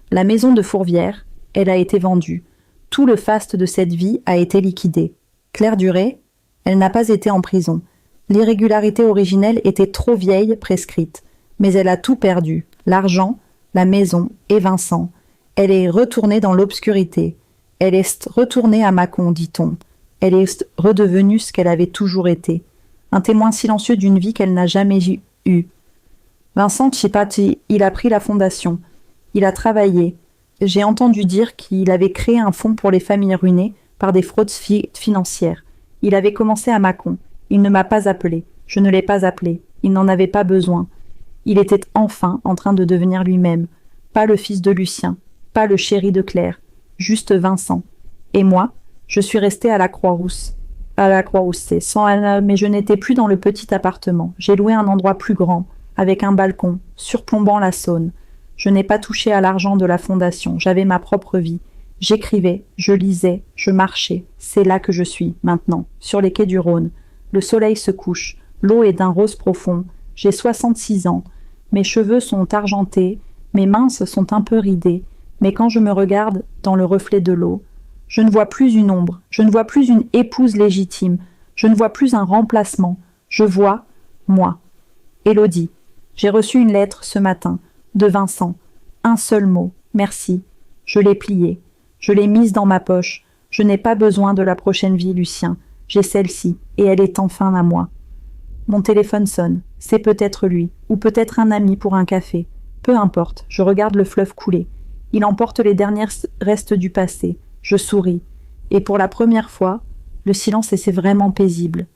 S1: La maison de Fourvière, elle a été vendue. Tout le faste de cette vie a été liquidé. Claire Duret, elle n'a pas été en prison. L'irrégularité originelle était trop vieille, prescrite. Mais elle a tout perdu. L'argent, la maison et Vincent. Elle est retournée dans l'obscurité. Elle est retournée à Mâcon, dit-on. Elle est redevenue ce qu'elle avait toujours été. Un témoin silencieux d'une vie qu'elle n'a jamais eue. Vincent Chipati, il a pris la fondation. Il a travaillé. J'ai entendu dire qu'il avait créé un fonds pour les familles ruinées par des fraudes financières. Il avait commencé à Mâcon. Il ne m'a pas appelé. Je ne l'ai pas appelé. Il n'en avait pas besoin. Il était enfin en train de devenir lui-même. Pas le fils de Lucien. Pas le chéri de Claire. Juste Vincent. Et moi, je suis restée à la Croix-Rousse. Mais je n'étais plus dans le petit appartement. J'ai loué un endroit plus grand, avec un balcon, surplombant la Saône. Je n'ai pas touché à l'argent de la fondation. J'avais ma propre vie. J'écrivais, je lisais, je marchais. C'est là que je suis, maintenant, sur les quais du Rhône. Le soleil se couche. L'eau est d'un rose profond. J'ai 66 ans. Mes cheveux sont argentés. Mes mains sont un peu ridées. Mais quand je me regarde dans le reflet de l'eau, je ne vois plus une ombre. Je ne vois plus une épouse légitime. Je ne vois plus un remplacement. Je vois moi. Élodie. J'ai reçu une lettre ce matin, de Vincent. Un seul mot. Merci. Je l'ai pliée. Je l'ai mise dans ma poche. Je n'ai pas besoin de la prochaine vie, Lucien. J'ai celle-ci, et elle est enfin à moi. Mon téléphone sonne. C'est peut-être lui, ou peut-être un ami pour un café. Peu importe, je regarde le fleuve couler. Il emporte les derniers restes du passé. Je souris. Et pour la première fois, le silence était vraiment paisible.